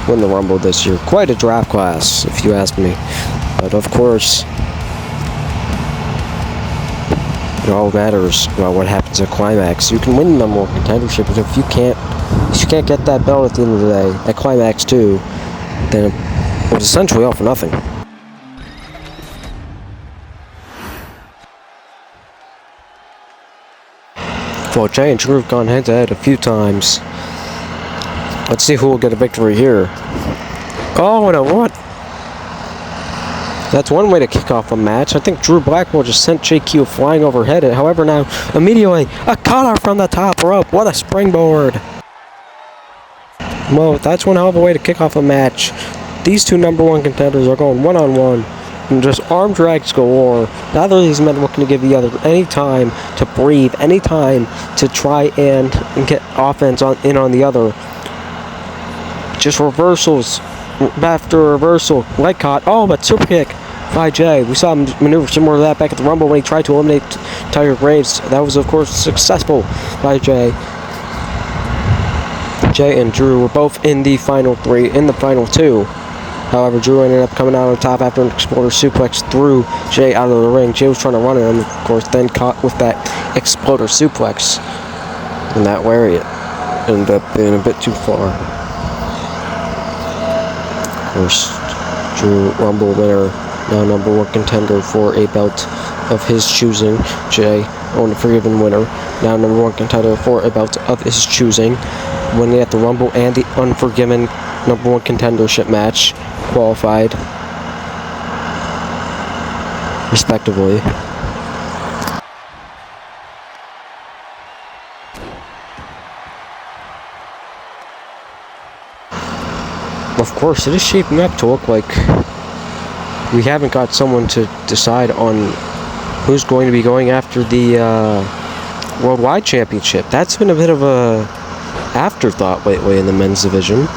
win the Rumble this year. Quite a draft class, if you ask me. But of course, it all matters about what happens at Climax. You can win the #1 contendership, but if you can't get that belt at the end of the day at Climax 2, then it was essentially all for nothing. Well, Jey and Drew have gone head-to-head a few times. Let's see who will get a victory here. Oh, no, what? That's one way to kick off a match. I think Drew Blackwell just sent JQ flying overhead. However, now, immediately, a cutter from the top rope. What a springboard. Well, that's one hell of a way to kick off a match. These 2 #1 contenders are going one-on-one. And just arm drags galore. Neither of these men looking to give the other any time to breathe, any time to try and get offense in on the other. Just reversals after reversal. Leg caught. Oh, but super kick by Jey. We saw him maneuver similar to that back at the Rumble when he tried to eliminate Tiger Graves. That was, of course, successful by Jey. Jey and Drew were both in the final 3, in the final 2. However, Drew ended up coming out on top after an exploder suplex threw Jey out of the ring. Jey was trying to run him, of course, then caught with that exploder suplex in that lariat. Ended up being a bit too far. Of course, Drew, Rumble winner, now #1 contender for a belt of his choosing. Jey, Unforgiven winner, now #1 contender for a belt of his choosing. Winning at the Rumble and the Unforgiven #1 contendership match, qualified respectively. Of course, it is shaping up to look like we haven't got someone to decide on who's going to be going after the Worldwide Championship. That's been a bit of a afterthought lately in the men's division.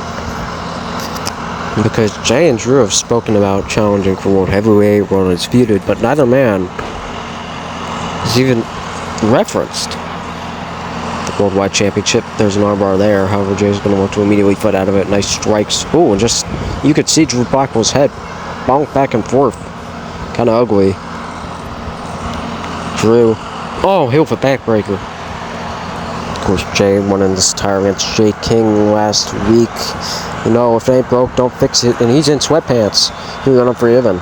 Because Jey and Drew have spoken about challenging for World Heavyweight, World Undisputed, but neither man has even referenced the Worldwide Championship. There's an armbar there. However, Jey's going to want to immediately fight out of it. Nice strikes. Ooh, and just, you could see Drew Blackwell's head bonk back and forth. Kind of ugly. Drew. Oh, heel foot backbreaker. Of course, Jey won in this tire against Jay King last week. You know, if it ain't broke, don't fix it. And he's in sweatpants. He's unforgiven.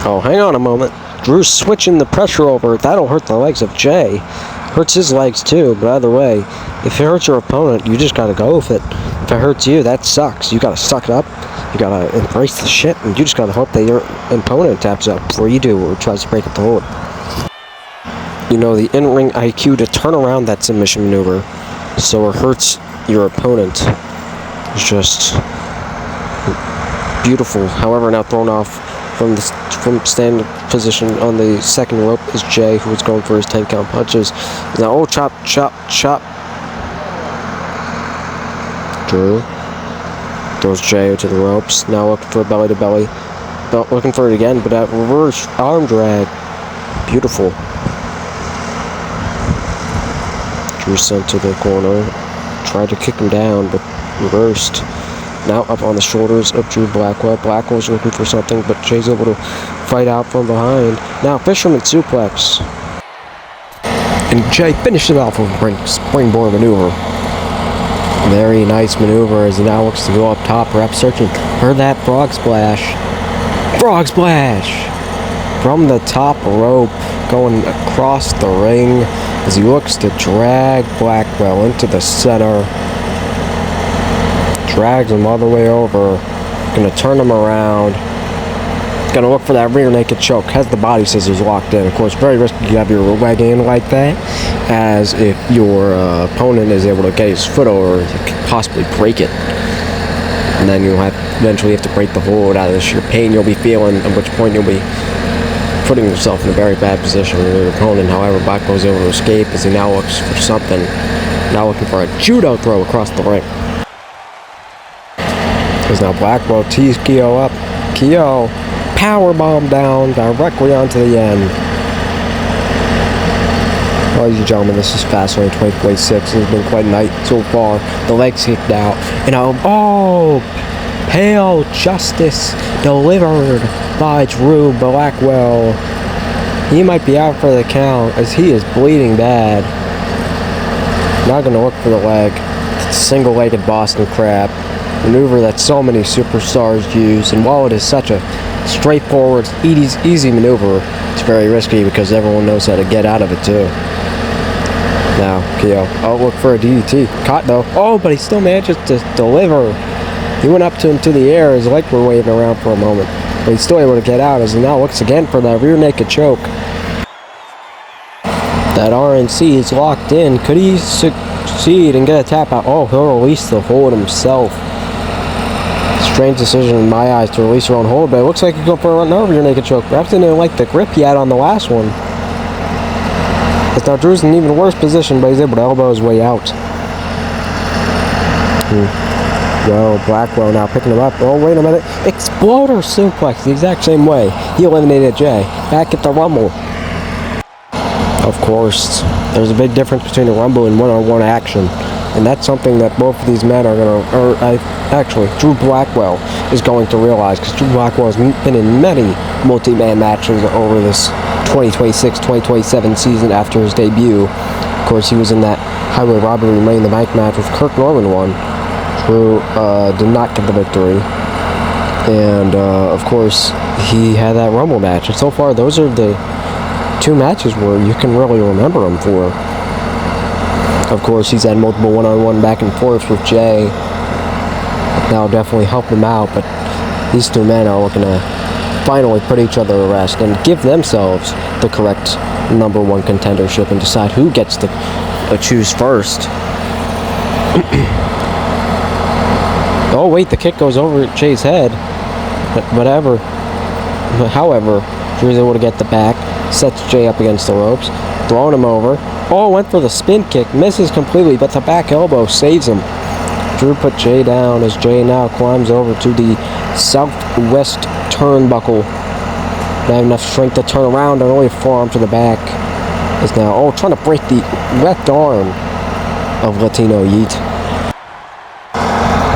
Oh, hang on a moment. Drew's switching the pressure over. That'll hurt the legs of Jey. Hurts his legs too, but either way, if it hurts your opponent, you just gotta go with it. If it hurts you, that sucks. You gotta suck it up. You gotta embrace the shit, and you just gotta hope that your opponent taps up before you do or tries to break up the hold. You know, the in-ring IQ to turn around that submission maneuver so it hurts your opponent is just beautiful. However, now thrown off from stand position on the second rope is Jey, who was going for his 10-count punches. Now, oh, chop, chop, chop. Drew throws Jey to the ropes. Now looking for a belly-to-belly. Looking for it again, but that reverse arm drag. Beautiful. Drew sent to the corner. Tried to kick him down, but reversed. Now up on the shoulders of Drew Blackwell. Blackwell's looking for something, but Jey's able to fight out from behind. Now fisherman suplex. And Jey finished it off with a springboard maneuver. Very nice maneuver as he now looks to go up top, perhaps searching for that frog splash. Frog splash! From the top rope, going across the ring as he looks to drag Blackwell into the center. Drags him all the way over. Gonna turn him around. Gonna look for that rear naked choke. Has the body scissors locked in. Of course, very risky to have your leg in like that, as if your opponent is able to get his foot over, you could possibly break it. And then you'll eventually have to break the hold out of the sheer pain you'll be feeling, at which point you'll be putting yourself in a very bad position with your opponent. However, Blackwell is able to escape as he now looks for something. Now looking for a judo throw across the ring. As now Blackwell tees Keo up. Keo powerbomb down directly onto the end. Ladies and gentlemen, this is Fastlane 2026. It has been quite a night so far. The legs kicked out. And oh, hail justice delivered by Drew Blackwell. He might be out for the count as he is bleeding bad. Not going to look for the leg. Single-legged Boston Crab. Maneuver that so many superstars use, and while it is such a straightforward, easy maneuver, it's very risky because everyone knows how to get out of it too. Now, Keo, look for a DDT. Caught though. Oh, but he still manages to deliver. He went up to him to the air, his legs were waving around for a moment, but he's still able to get out as he now looks again for that rear naked choke. That RNC is locked in. Could he succeed and get a tap out? Oh, he'll release the hold himself. Strange decision in my eyes to release her own hold, but it looks like he could go for another rear naked choke. Perhaps he didn't like the grip he had on the last one. But now Drew's in an even worse position, but he's able to elbow his way out. Yo, Blackwell now picking him up. Oh, wait a minute. Exploder suplex the exact same way he eliminated Jey. Back at the Rumble. Of course, there's a big difference between a Rumble and one-on-one action. And that's something that both of these men are going to, actually, Drew Blackwell is going to realize, because Drew Blackwell has been in many multi-man matches over this 2026-2027 season after his debut. Of course, he was in that Highway Robbery Money in the Bank match with Kirk Norman won. Drew did not get the victory. And, of course, he had that Rumble match. And so far, those are the two matches where you can really remember him for. Of course, he's had multiple one-on-one back and forths with Jey. That'll definitely help him out, but these two men are looking to finally put each other to rest and give themselves the correct #1 contendership and decide who gets to choose first. Oh wait, the kick goes over Jey's head. But whatever. However, Drew's able to get the back, sets Jey up against the ropes, throwing him over. Oh, went for the spin kick. Misses completely, but the back elbow saves him. Drew put Jey down as Jey now climbs over to the southwest turnbuckle. Not enough strength to turn around, and only a forearm to the back. Is now, trying to break the left arm of Latino Yeet.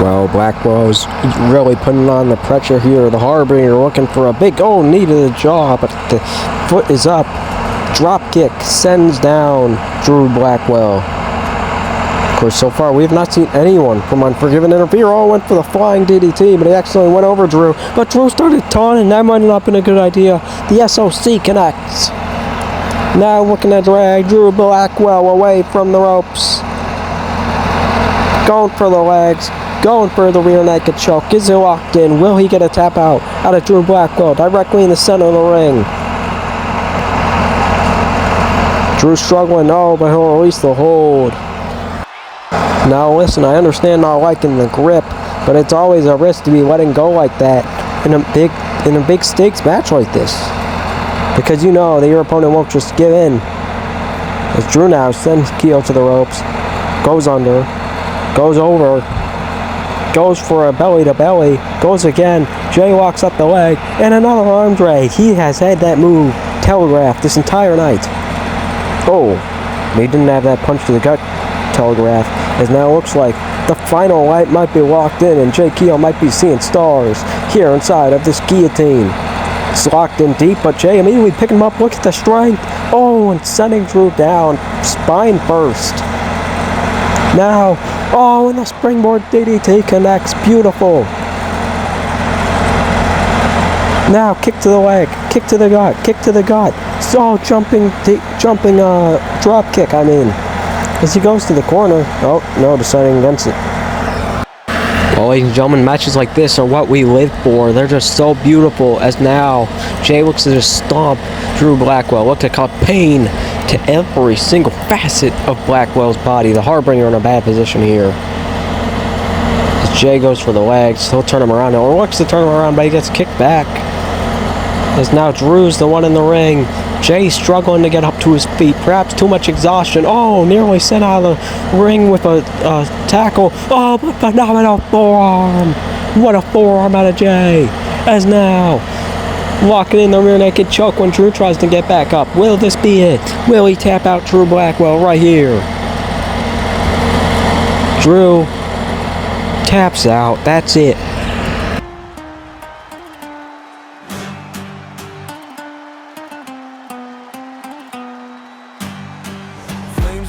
Well, Blackwell's really putting on the pressure here. The Harbringer looking for a big, knee to the jaw, but the foot is up. Drop kick sends down Drew Blackwell. Of course, so far we have not seen anyone from Unforgiven interfere. Went for the flying DDT, but he accidentally went over Drew. But Drew started taunting. That might not have been a good idea. The SOC connects. Now looking to drag Drew Blackwell away from the ropes. Going for the legs. Going for the rear naked choke. Is he locked in? Will he get a tap out of Drew Blackwell directly in the center of the ring? Drew struggling, but he'll release the hold. Now listen, I understand not liking the grip, but it's always a risk to be letting go like that in a big stakes match like this. Because you know that your opponent won't just give in. As Drew now sends Keel to the ropes, goes under, goes over, goes for a belly to belly, goes again, Jey walks up the leg, and another arm drag. He has had that move telegraphed this entire night. He didn't have that punch to the gut telegraph, as now looks like the final light might be locked in and Jey Keel might be seeing stars here inside of this guillotine. It's locked in deep, but Jey immediately picking him up. Look at the strength. And sending Drew down, spine first. Now, and the springboard DDT connects. Beautiful. Now, kick to the leg, kick to the gut, kick to the gut. Jumping drop kick, As he goes to the corner. No, deciding against it. Well, ladies and gentlemen, matches like this are what we live for. They're just so beautiful, as now Jey looks to just stomp Drew Blackwell. Look to cause pain to every single facet of Blackwell's body. The Harbringer in a bad position here. As Jey goes for the legs, he'll turn him around, or looks to turn him around, but he gets kicked back. As now Drew's the one in the ring. Jey struggling to get up to his feet. Perhaps too much exhaustion. Nearly sent out of the ring with a tackle. But phenomenal forearm. What a forearm out of Jey. As now, locking in the rear naked choke when Drew tries to get back up. Will this be it? Will he tap out Drew Blackwell right here? Drew taps out. That's it.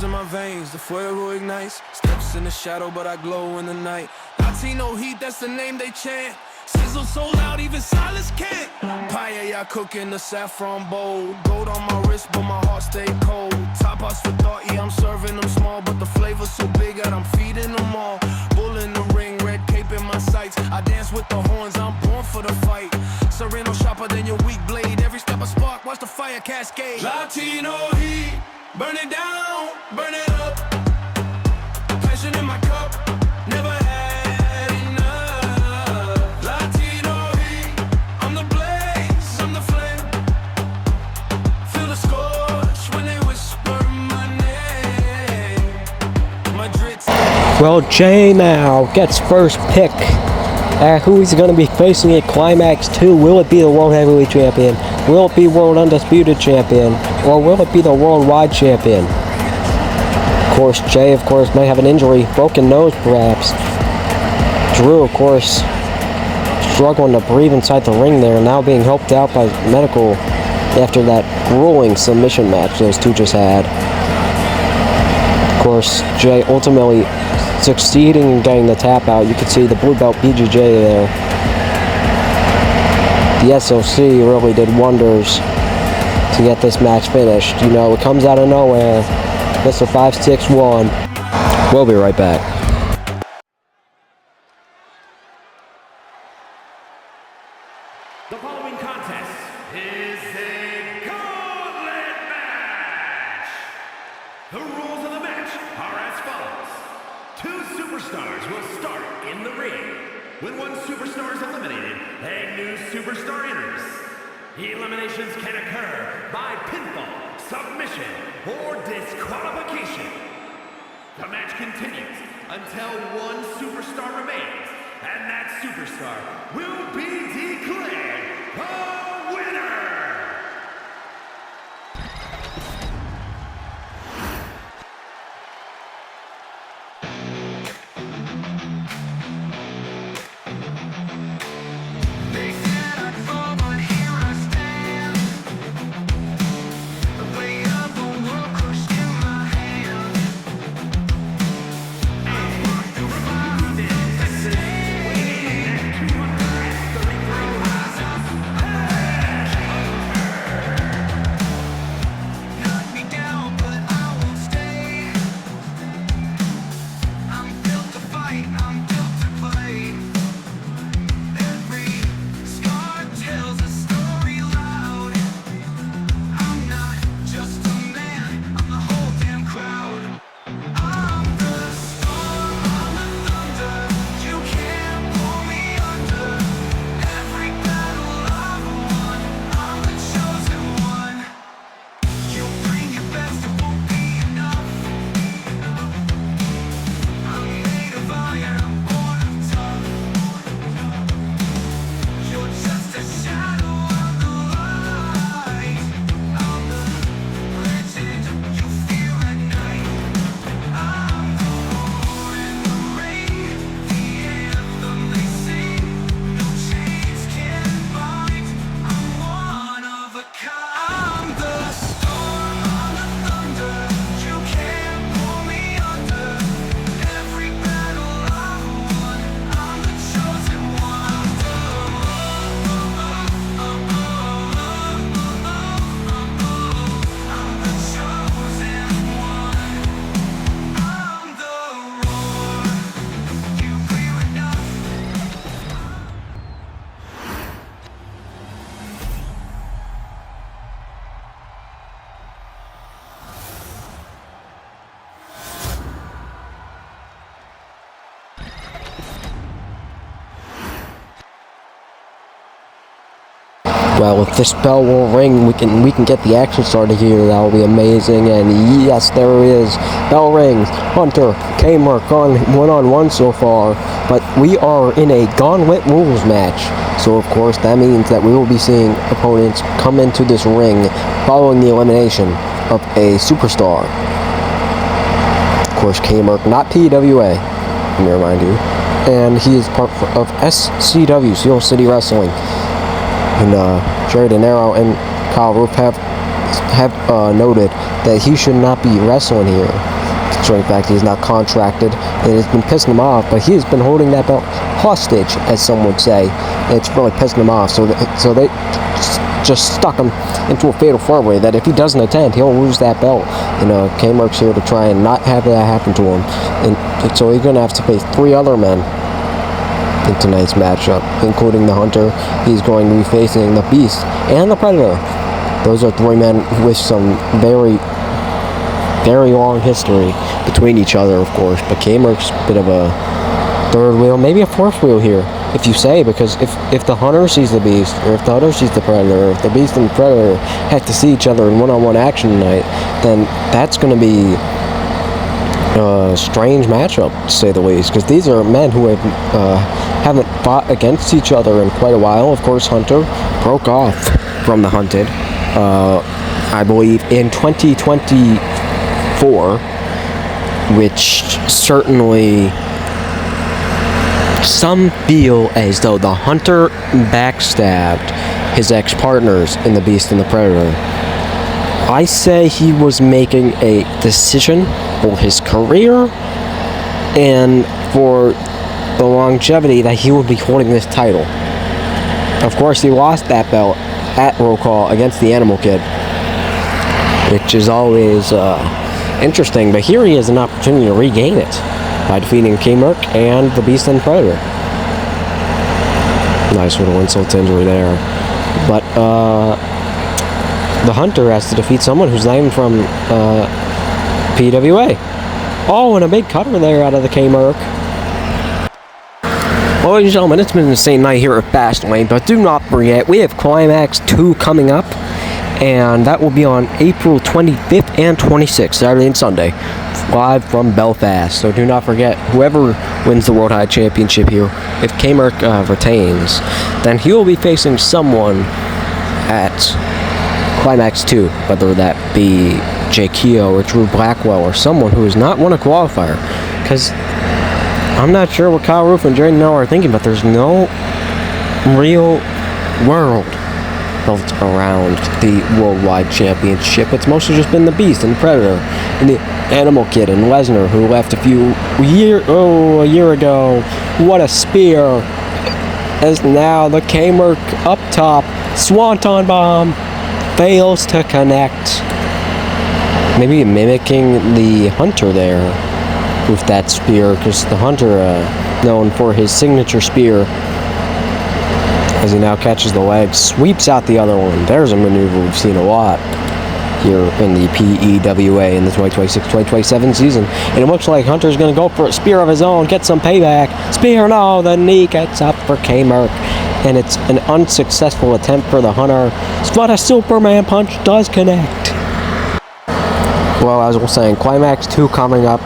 In my veins, the fuego ignites. Steps in the shadow, but I glow in the night. Latino Yeet, that's the name they chant. Sizzle so loud, even silence can't. Paella cooking the saffron bowl. Gold on my wrist, but my heart stay cold. Tapas for thought, I'm serving them small, but the flavor's so big that I'm feeding them all. Bull in the ring, red cape in my sights. I dance with the horns, I'm born for the fight. Sereno sharper than your weak blade. Every step I spark, watch the fire cascade. Latino Heat. Burn it down, burn it up. Passion in my cup, never had enough. Latino Heat, I'm the blaze, I'm the flame. Feel the scorch when they whisper my name. Madrid. Well, Jey now gets first pick at who he's going to be facing at Climax 2. Will it be the World Heavyweight Champion? Will it be World Undisputed Champion? Or will it be the Worldwide Champion? Of course, Jey, may have an injury. Broken nose, perhaps. Drew, of course, struggling to breathe inside the ring there. Now being helped out by medical after that grueling submission match those two just had. Of course, Jey ultimately succeeding in getting the tap out. You can see the blue belt BJJ there. The SOC really did wonders to get this match finished. It comes out of nowhere. Mr. 561. We'll be right back. The following contest is a Gaunlet match. The rules of the match are as follows. 2 superstars will start in the ring. When one superstar is eliminated, a new superstar enters. Eliminations can occur by pinfall, submission, or disqualification. The match continues until one superstar remains, and that superstar will be declared the winner. They said I'd fall, but here I stand. The weight of the world crushed in my hand. I walked around the same. Knock me down, but I won't stay. I'm built to fight, I'm built to play. Every scar tells a story loud. I'm not just a man, I'm the whole damn crowd. I'm the storm, I'm the thunder. You can't pull me under. Every battle I've won, I'm the chosen one. You bring your best, it won't be enough. I'm made of iron, born of tough. You're just a shadow of the light. I'm the legend you fear at night. I'm the roar and the rain, the anthem they sing. No chains can bind. I'm one of a kind. I'm the storm, I'm the thunder. You can't pull me under. Every battle I've won, I'm the chosen one. I'm the chosen one. I'm the roar. You clear enough. Well, if this bell will ring, we can get the action started here. That will be amazing. And yes, there it is. Bell rings. Hunter, K-Merc on one-on-one so far, but we are in a Gaunlet rules match. So of course that means that we will be seeing opponents come into this ring following the elimination of a superstar. Of course, K-Merc, not PWA. Let me remind you. And he is part of SCW, Steel City Wrestling. And Jerry De Niro and Kyle Roof have noted that he should not be wrestling here, considering the fact he is not contracted. It has been pissing him off, but he has been holding that belt hostage, as some would say. It's really pissing him off, so they just stuck him into a fatal four-way that if he doesn't attend, he'll lose that belt. And K-Merc's here to try and not have that happen to him, and so he's going to have to face 3 other men in tonight's matchup, including the Hunter. He's going to be facing the Beast and the Predator. Those are 3 men with some very, very long history between each other, of course. But K-Merc's a bit of a 3rd wheel, maybe a 4th wheel here, if you say, because if the Hunter sees the Beast, or if the Hunter sees the Predator, or if the Beast and the Predator have to see each other in one-on-one action tonight, then that's going to be a strange matchup, to say the least, because these are men who haven't fought against each other in quite a while. Of course, Hunter broke off from the Hunted, I believe, in 2024, which certainly some feel as though the Hunter backstabbed his ex-partners in the Beast and the Predator. I say he was making a decision for his career and for the longevity that he would be holding this title. Of course, he lost that belt at Roll Call against the Animal Kid, which is always interesting, but here he has an opportunity to regain it by defeating K-Merc and the Beast and Predator. Nice little insult to injury there. But the Hunter has to defeat someone who's not even from PWA. Oh, and a big cutter there out of the K-Merc. Well, ladies and gentlemen, it's been an insane night here at Fastlane, but do not forget, we have Climax 2 coming up, and that will be on April 25th and 26th, Saturday and Sunday, live from Belfast. So do not forget, whoever wins the World High Championship here, if K-Merc retains, then he will be facing someone at Climax 2, whether that be Jey or Drew Blackwell or someone who has not won a qualifier. Because I'm not sure what Kyle Roof and Jerry Noah are thinking, but there's no real world built around the Worldwide Championship. It's mostly just been the Beast and the Predator and the Animal Kid and Lesnar, who left a year ago. What a spear! As now the K-Merc up top, Swanton Bomb fails to connect. Maybe mimicking the Hunter there with that spear, because the Hunter, known for his signature spear, as he now catches the leg, sweeps out the other one. There's a maneuver we've seen a lot here in the PEWA in the 2026-2027 season. And it looks like Hunter's going to go for a spear of his own, get some payback. Spear, no, the knee gets up for K-Merc. And it's an unsuccessful attempt for the Hunter. But a Superman punch does connect. Well, as I was saying, Climax 2 coming up.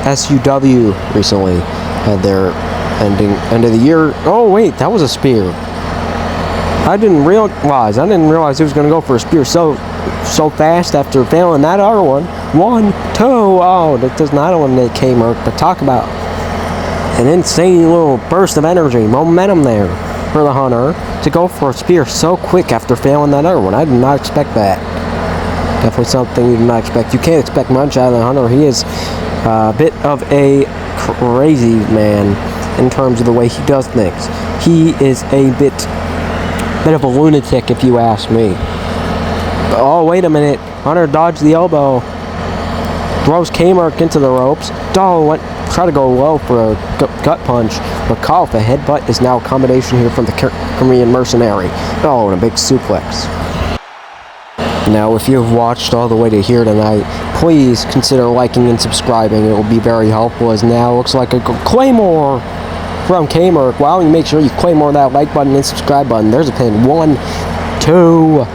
SUW recently had their end of the year. Oh wait, that was a spear. I didn't realize he was going to go for a spear so fast after failing that other one. 1, 2. Oh, that does not eliminate K-Merc, but talk about an insane little burst of energy, momentum there for the Hunter to go for a spear so quick after failing that other one. I did not expect that. Definitely something you did not expect. You can't expect much out of the Hunter. He is a bit of a crazy man in terms of the way he does things. He is a bit of a lunatic, if you ask me. Oh, wait a minute. Hunter dodged the elbow. Throws K-Merc into the ropes. Try to go low for a gut punch. But call for a headbutt is now a combination here from the Korean mercenary. Oh, and a big suplex. Now, if you've watched all the way to here tonight, please consider liking and subscribing. It will be very helpful, as now looks like a Claymore from K-Merc. Wow, you make sure you Claymore that like button and subscribe button. There's a pin. 1, 2.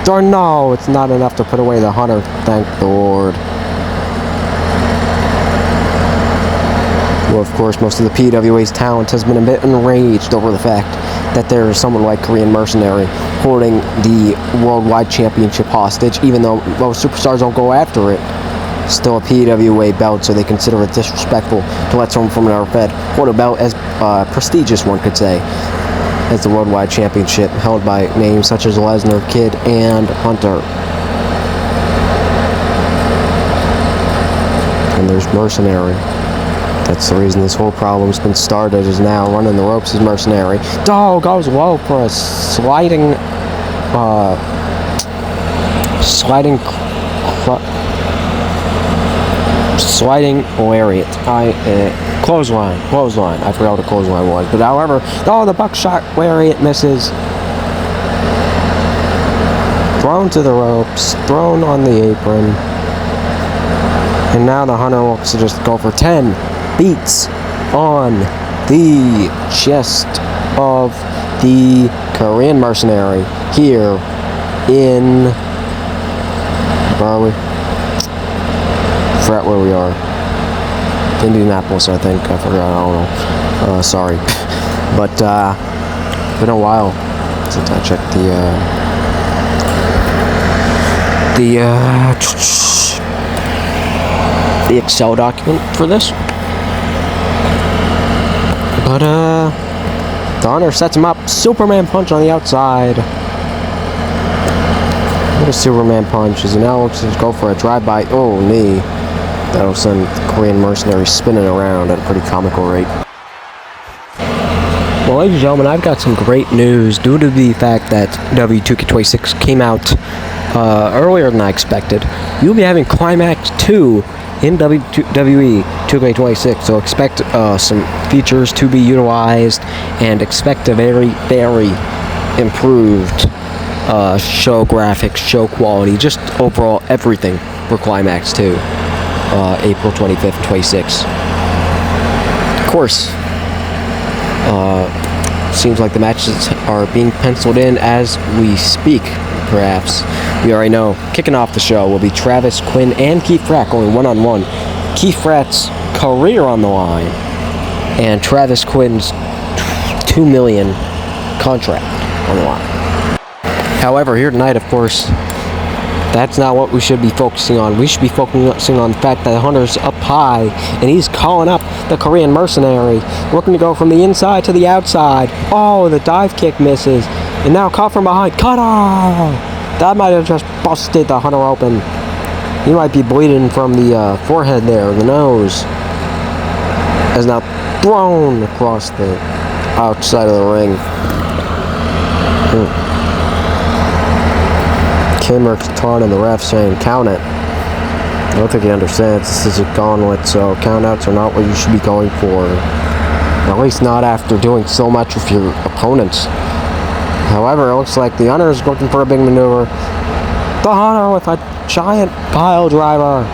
Or no, it's not enough to put away the Hunter. Thank the Lord. Well, of course, most of the PWA's talent has been a bit enraged over the fact that there is someone like Korean Mercenary holding the Worldwide Championship hostage, even though most superstars don't go after it. Still a PWA belt, so they consider it disrespectful to let someone from another Fed hold a belt as prestigious, one could say, as the Worldwide Championship, held by names such as Lesnar, Kid, and Hunter. And there's Mercenary. That's the reason this whole problem's been started, is now running the ropes as Mercenary. Oh, goes low for a sliding lariat. Clothesline. I forgot what a clothesline was. But however, the buckshot lariat misses. Thrown to the ropes, thrown on the apron. And now the Hunter wants to just go for 10 beats on the chest of the Korean Mercenary here in, where are we? Forgot where we are. Indianapolis, I think. I forgot. I don't know. Sorry. But been a while since I checked the Excel document for this. But the Hunter sets him up. Superman punch on the outside. What a Superman punch. As he now looks to go for a drive-by. Oh, knee. That'll send the Korean Mercenary spinning around at a pretty comical rate. Well, ladies and gentlemen, I've got some great news due to the fact that W2K26 came out earlier than I expected. You'll be having Climax 2 in WWE 2K26, so expect some features to be utilized and expect a very, very improved show graphics, show quality, just overall everything for Climax 2, April 25th and 26th. Of course, seems like the matches are being penciled in as we speak. perhaps. We already know. Kicking off the show will be Travis, Quinn, and Keith Frack going one-on-one. Keith Frack's career on the line, and Travis Quinn's $2 million contract on the line. However, here tonight, of course, that's not what we should be focusing on. We should be focusing on the fact that Hunter's up high, and he's calling up the Korean mercenary, looking to go from the inside to the outside. Oh, the dive kick misses, and now caught from behind. Cutter! That might have just busted the Hunter open. He might be bleeding from the forehead there, the nose. Has now thrown across the outside of the ring. Merc's taunting the ref, saying, count it. I don't think he understands this is a gauntlet, so countouts are not what you should be going for. At least not after doing so much with your opponents. However, it looks like the Hunter is looking for a big maneuver. The Hunter with a giant pile driver.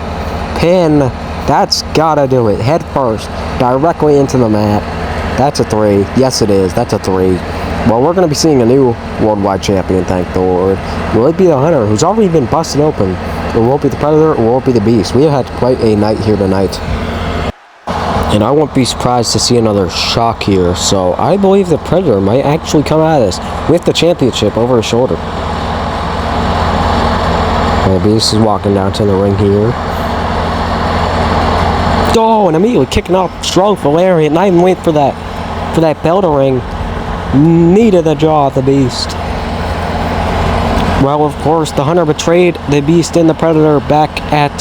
Pin. That's gotta do it. Head first. Directly into the mat. That's a 3. Yes, it is. That's a 3. Well, we're going to be seeing a new worldwide champion, thank the Lord. Will it be the Hunter, who's already been busted open? Or will it be the Predator, or will it be the Beast? We have had quite a night here tonight. And I won't be surprised to see another shock here. So I believe the Predator might actually come out of this with the championship over his shoulder. The Beast is walking down to the ring here. Oh, and immediately kicking off strong for Lariat. Not even waiting for that bell to ring. Knee to the jaw of the Beast. Well, of course, the Hunter betrayed the Beast and the Predator back at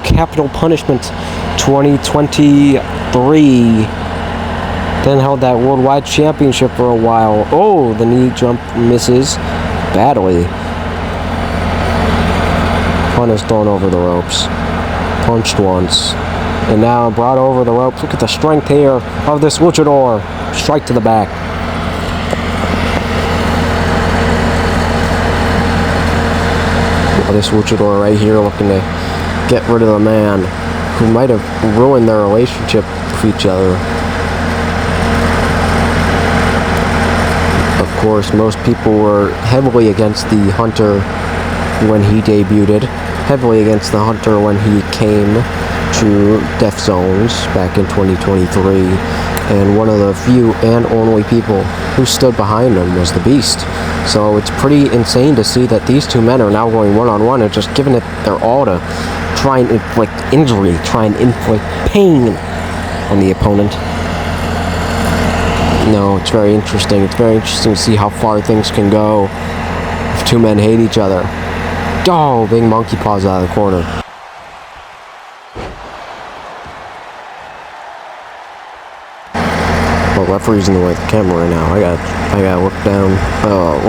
Capital Punishment 2023. Then held that worldwide championship for a while. Oh, the knee jump misses badly. Hunter's thrown over the ropes. Punched once. And now brought over the ropes. Look at the strength here of this luchador. Strike to the back. This luchador right here looking to get rid of the man who might have ruined their relationship with each other. Of course, most people were heavily against the Hunter when he debuted, heavily against the Hunter when he came to Def Zones back in 2023, and one of the few and only people who stood behind him was the Beast. So it's pretty insane to see that these two men are now going one-on-one and just giving it their all to try and inflict injury, try and inflict pain on the opponent. No, it's very interesting. It's very interesting to see how far things can go if two men hate each other. Oh, big monkey paws out of the corner. Well, referee's in the way of the camera right now. I gotta look down,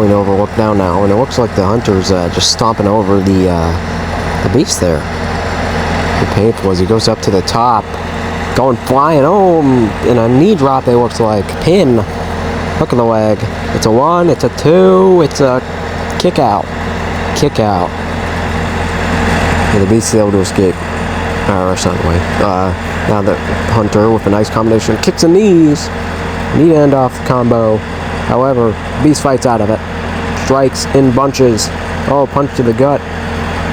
lean over, look down now, and it looks like the Hunter's just stomping over the Beast there. The painful as he goes up to the top, going flying home in a knee drop. It looks like pin, hook of the leg. It's a 1, it's a 2, it's a kick out. And the Beast is able to escape. Or something. Now the Hunter with a nice combination, kicks and knees. Knee to end off the combo. However, Beast fights out of it. Strikes in bunches. Oh, punch to the gut.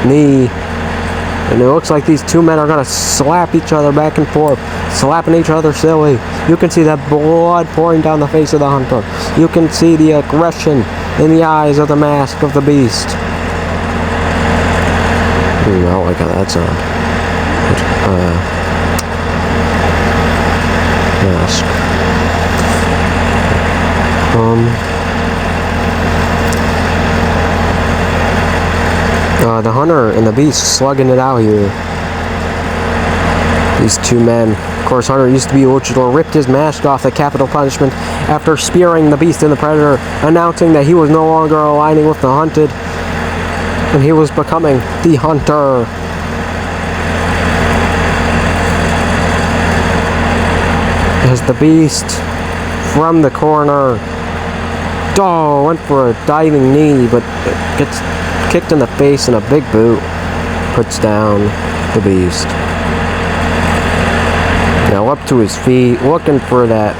Knee. And it looks like these two men are going to slap each other back and forth. Slapping each other silly. You can see that blood pouring down the face of the Hunter. You can see the aggression in the eyes of the mask of the Beast. I don't like how that sounds. Mask. The Hunter and the Beast slugging it out here. These two men. Of course, Hunter used to be a luchador, ripped his mask off at Capital Punishment after spearing the Beast and the Predator, announcing that he was no longer aligning with the Hunted, and he was becoming the Hunter. As the Beast from the corner, went for a diving knee, but gets kicked in the face and a big boot puts down the Beast. Now up to his feet, looking for that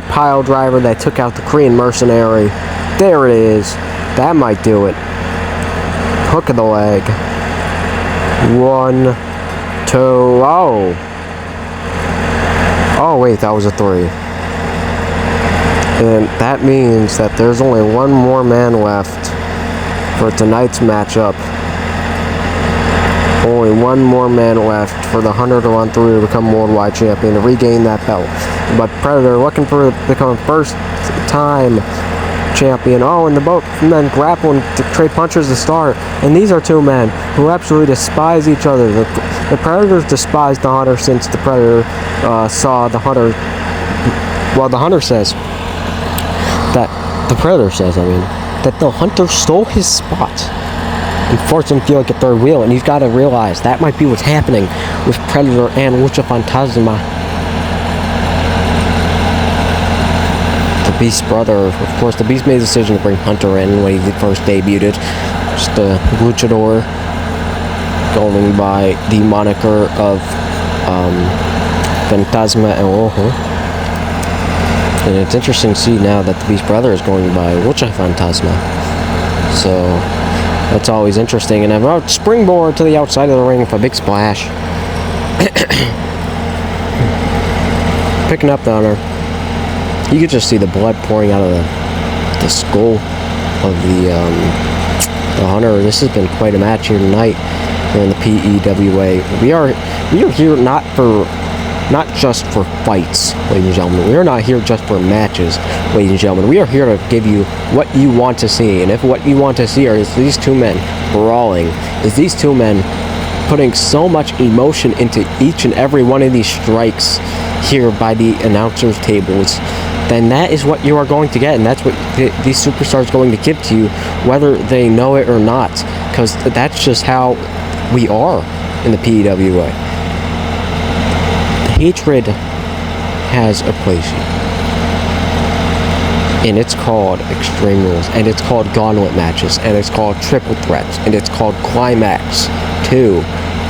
pile driver that took out the Korean mercenary. There it is. That might do it. Hook of the leg. 1, 2, oh. Oh, wait, that was a 3. And that means that there's only one more man left for tonight's matchup. Only one more man left for the Hunter to run through to become worldwide champion, to regain that belt. But Predator looking for to become first time champion. Oh, and the both men grappling to trade punches to start. And these are two men who absolutely despise each other. The Predators despise the Hunter since the Predator saw the Hunter. Well, the Hunter says that the Predator says, that the Hunter stole his spot and forced him to feel like a third wheel. And you've got to realize that might be what's happening with Predator and Lucha Fantasma. The Beast's brother, of course, the Beast made the decision to bring Hunter in when he first debuted. Just a luchador going by the moniker of Fantasma and Rojo. And it's interesting to see now that the Beast brother is going by Lucha Fantasma. So that's always interesting. And about springboard to the outside of the ring with a big splash. Picking up the Hunter. You could just see the blood pouring out of the skull of the Hunter. This has been quite a match here tonight here in the PEWA. We are here not just for fights, ladies and gentlemen. We are not here just for matches, ladies and gentlemen. We are here to give you what you want to see. And if what you want to see is these two men brawling, is these two men putting so much emotion into each and every one of these strikes here by the announcers' tables, then that is what you are going to get, and that's what these superstars are going to give to you, whether they know it or not, because that's just how we are in the PEWA. The hatred has a place here, and it's called Extreme Rules, and it's called Gaunlet matches, and it's called Triple Threats, and it's called Climax 2,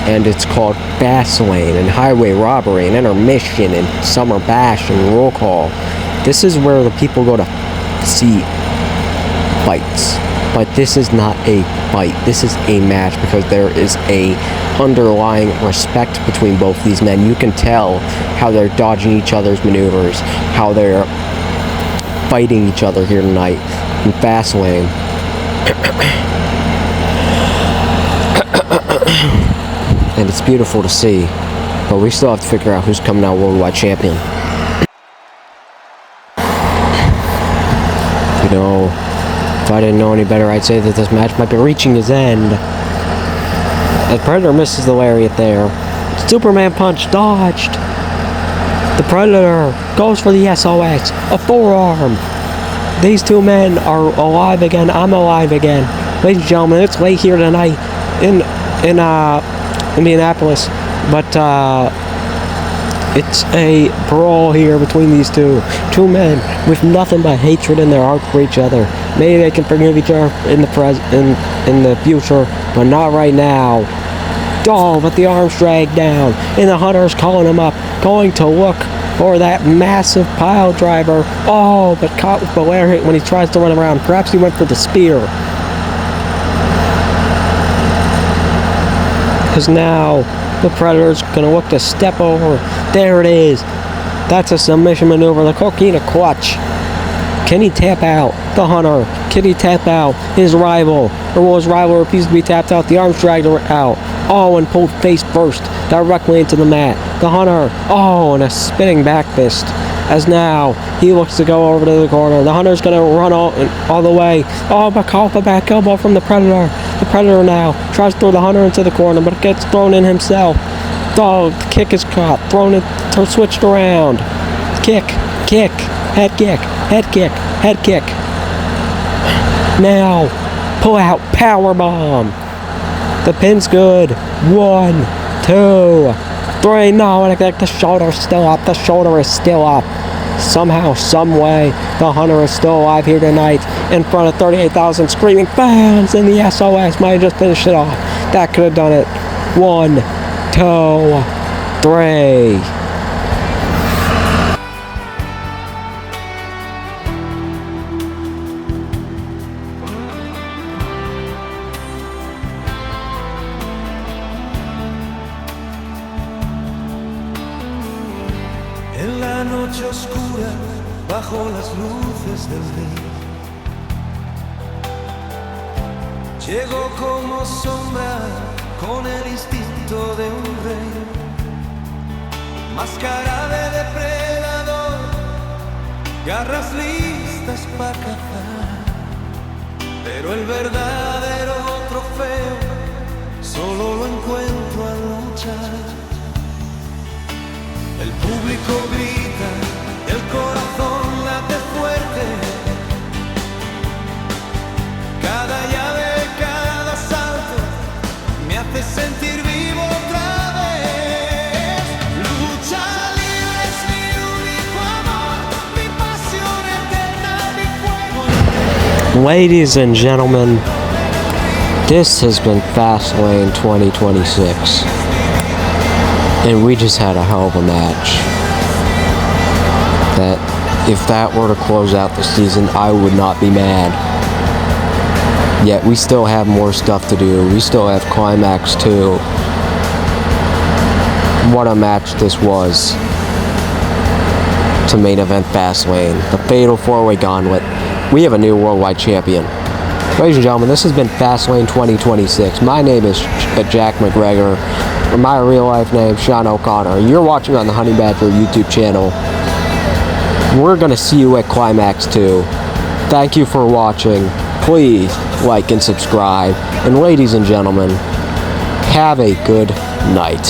and it's called Fastlane, and Highway Robbery, and Intermission, and Summer Bash, and Roll Call. This is where the people go to see fights. But this is not a fight. This is a match because there is a underlying respect between both these men. You can tell how they're dodging each other's maneuvers, how they're fighting each other here tonight in Fastlane. And it's beautiful to see. But we still have to figure out who's coming out worldwide champion. You know, if I didn't know any better, I'd say that this match might be reaching its end. The Predator misses the lariat there. Superman punch dodged. The Predator goes for the SOS. A forearm. These two men are alive again. I'm alive again. Ladies and gentlemen, it's late here tonight in Indianapolis. But it's a brawl here between these two men with nothing but hatred in their heart for each other. Maybe they can forgive each other in the future, but not right now. Oh, but the arm's dragged down, and the Hunter's calling him up, going to look for that massive pile driver. Oh, but caught with the lariat when he tries to run around. Perhaps he went for the spear. Because now the Predator's going to look to step over. There it is. That's a submission maneuver. The Coquina clutch. Can he tap out the Hunter? Can he tap out his rival? Or will his rival refuse to be tapped out? The arms dragged out. Oh, and pulled face first directly into the mat. The Hunter. Oh, and a spinning back fist. As now he looks to go over to the corner. The Hunter's going to run all the way. Oh, but call for back elbow from the Predator. The Predator now tries to throw the Hunter into the corner, but gets thrown in himself. Oh, the kick is caught. Thrown it, switched around. Kick, head kick, head kick, head kick. Now, pull out, power bomb. The pin's good. 1, 2, 3. No, and the shoulder's still up. The shoulder is still up. Somehow, some way, the Hunter is still alive here tonight in front of 38,000 screaming fans, and the SOS might have just finished it off. That could have done it. 1, 2, 3. En la noche oscura, bajo las luces del día, llegó como sombra con el instinto de un rey, máscara de depredador, garras listas para cazar, pero el verdadero trofeo solo lo encuentro al luchar. El público grita, el corazón late fuerte, cada llave, cada salto me hace sentir vivo otra vez. Lucha libre es mi único amor, mi pasión eterna, mi fuego eterno. Ladies and gentlemen, this has been Fastlane 2026. And we just had a hell of a match. That, if that were to close out the season, I would not be mad. Yet we still have more stuff to do. We still have Climax 2. What a match this was. To main event Fastlane. The Fatal 4-Way Gaunlet. We have a new worldwide champion. Ladies and gentlemen, this has been Fastlane 2026. My name is Jack McGregor. My real life name, Sean O'Connor. You're watching on the Honey Badger YouTube channel. We're going to see you at Climax 2. Thank you for watching. Please like and subscribe. And ladies and gentlemen, have a good night.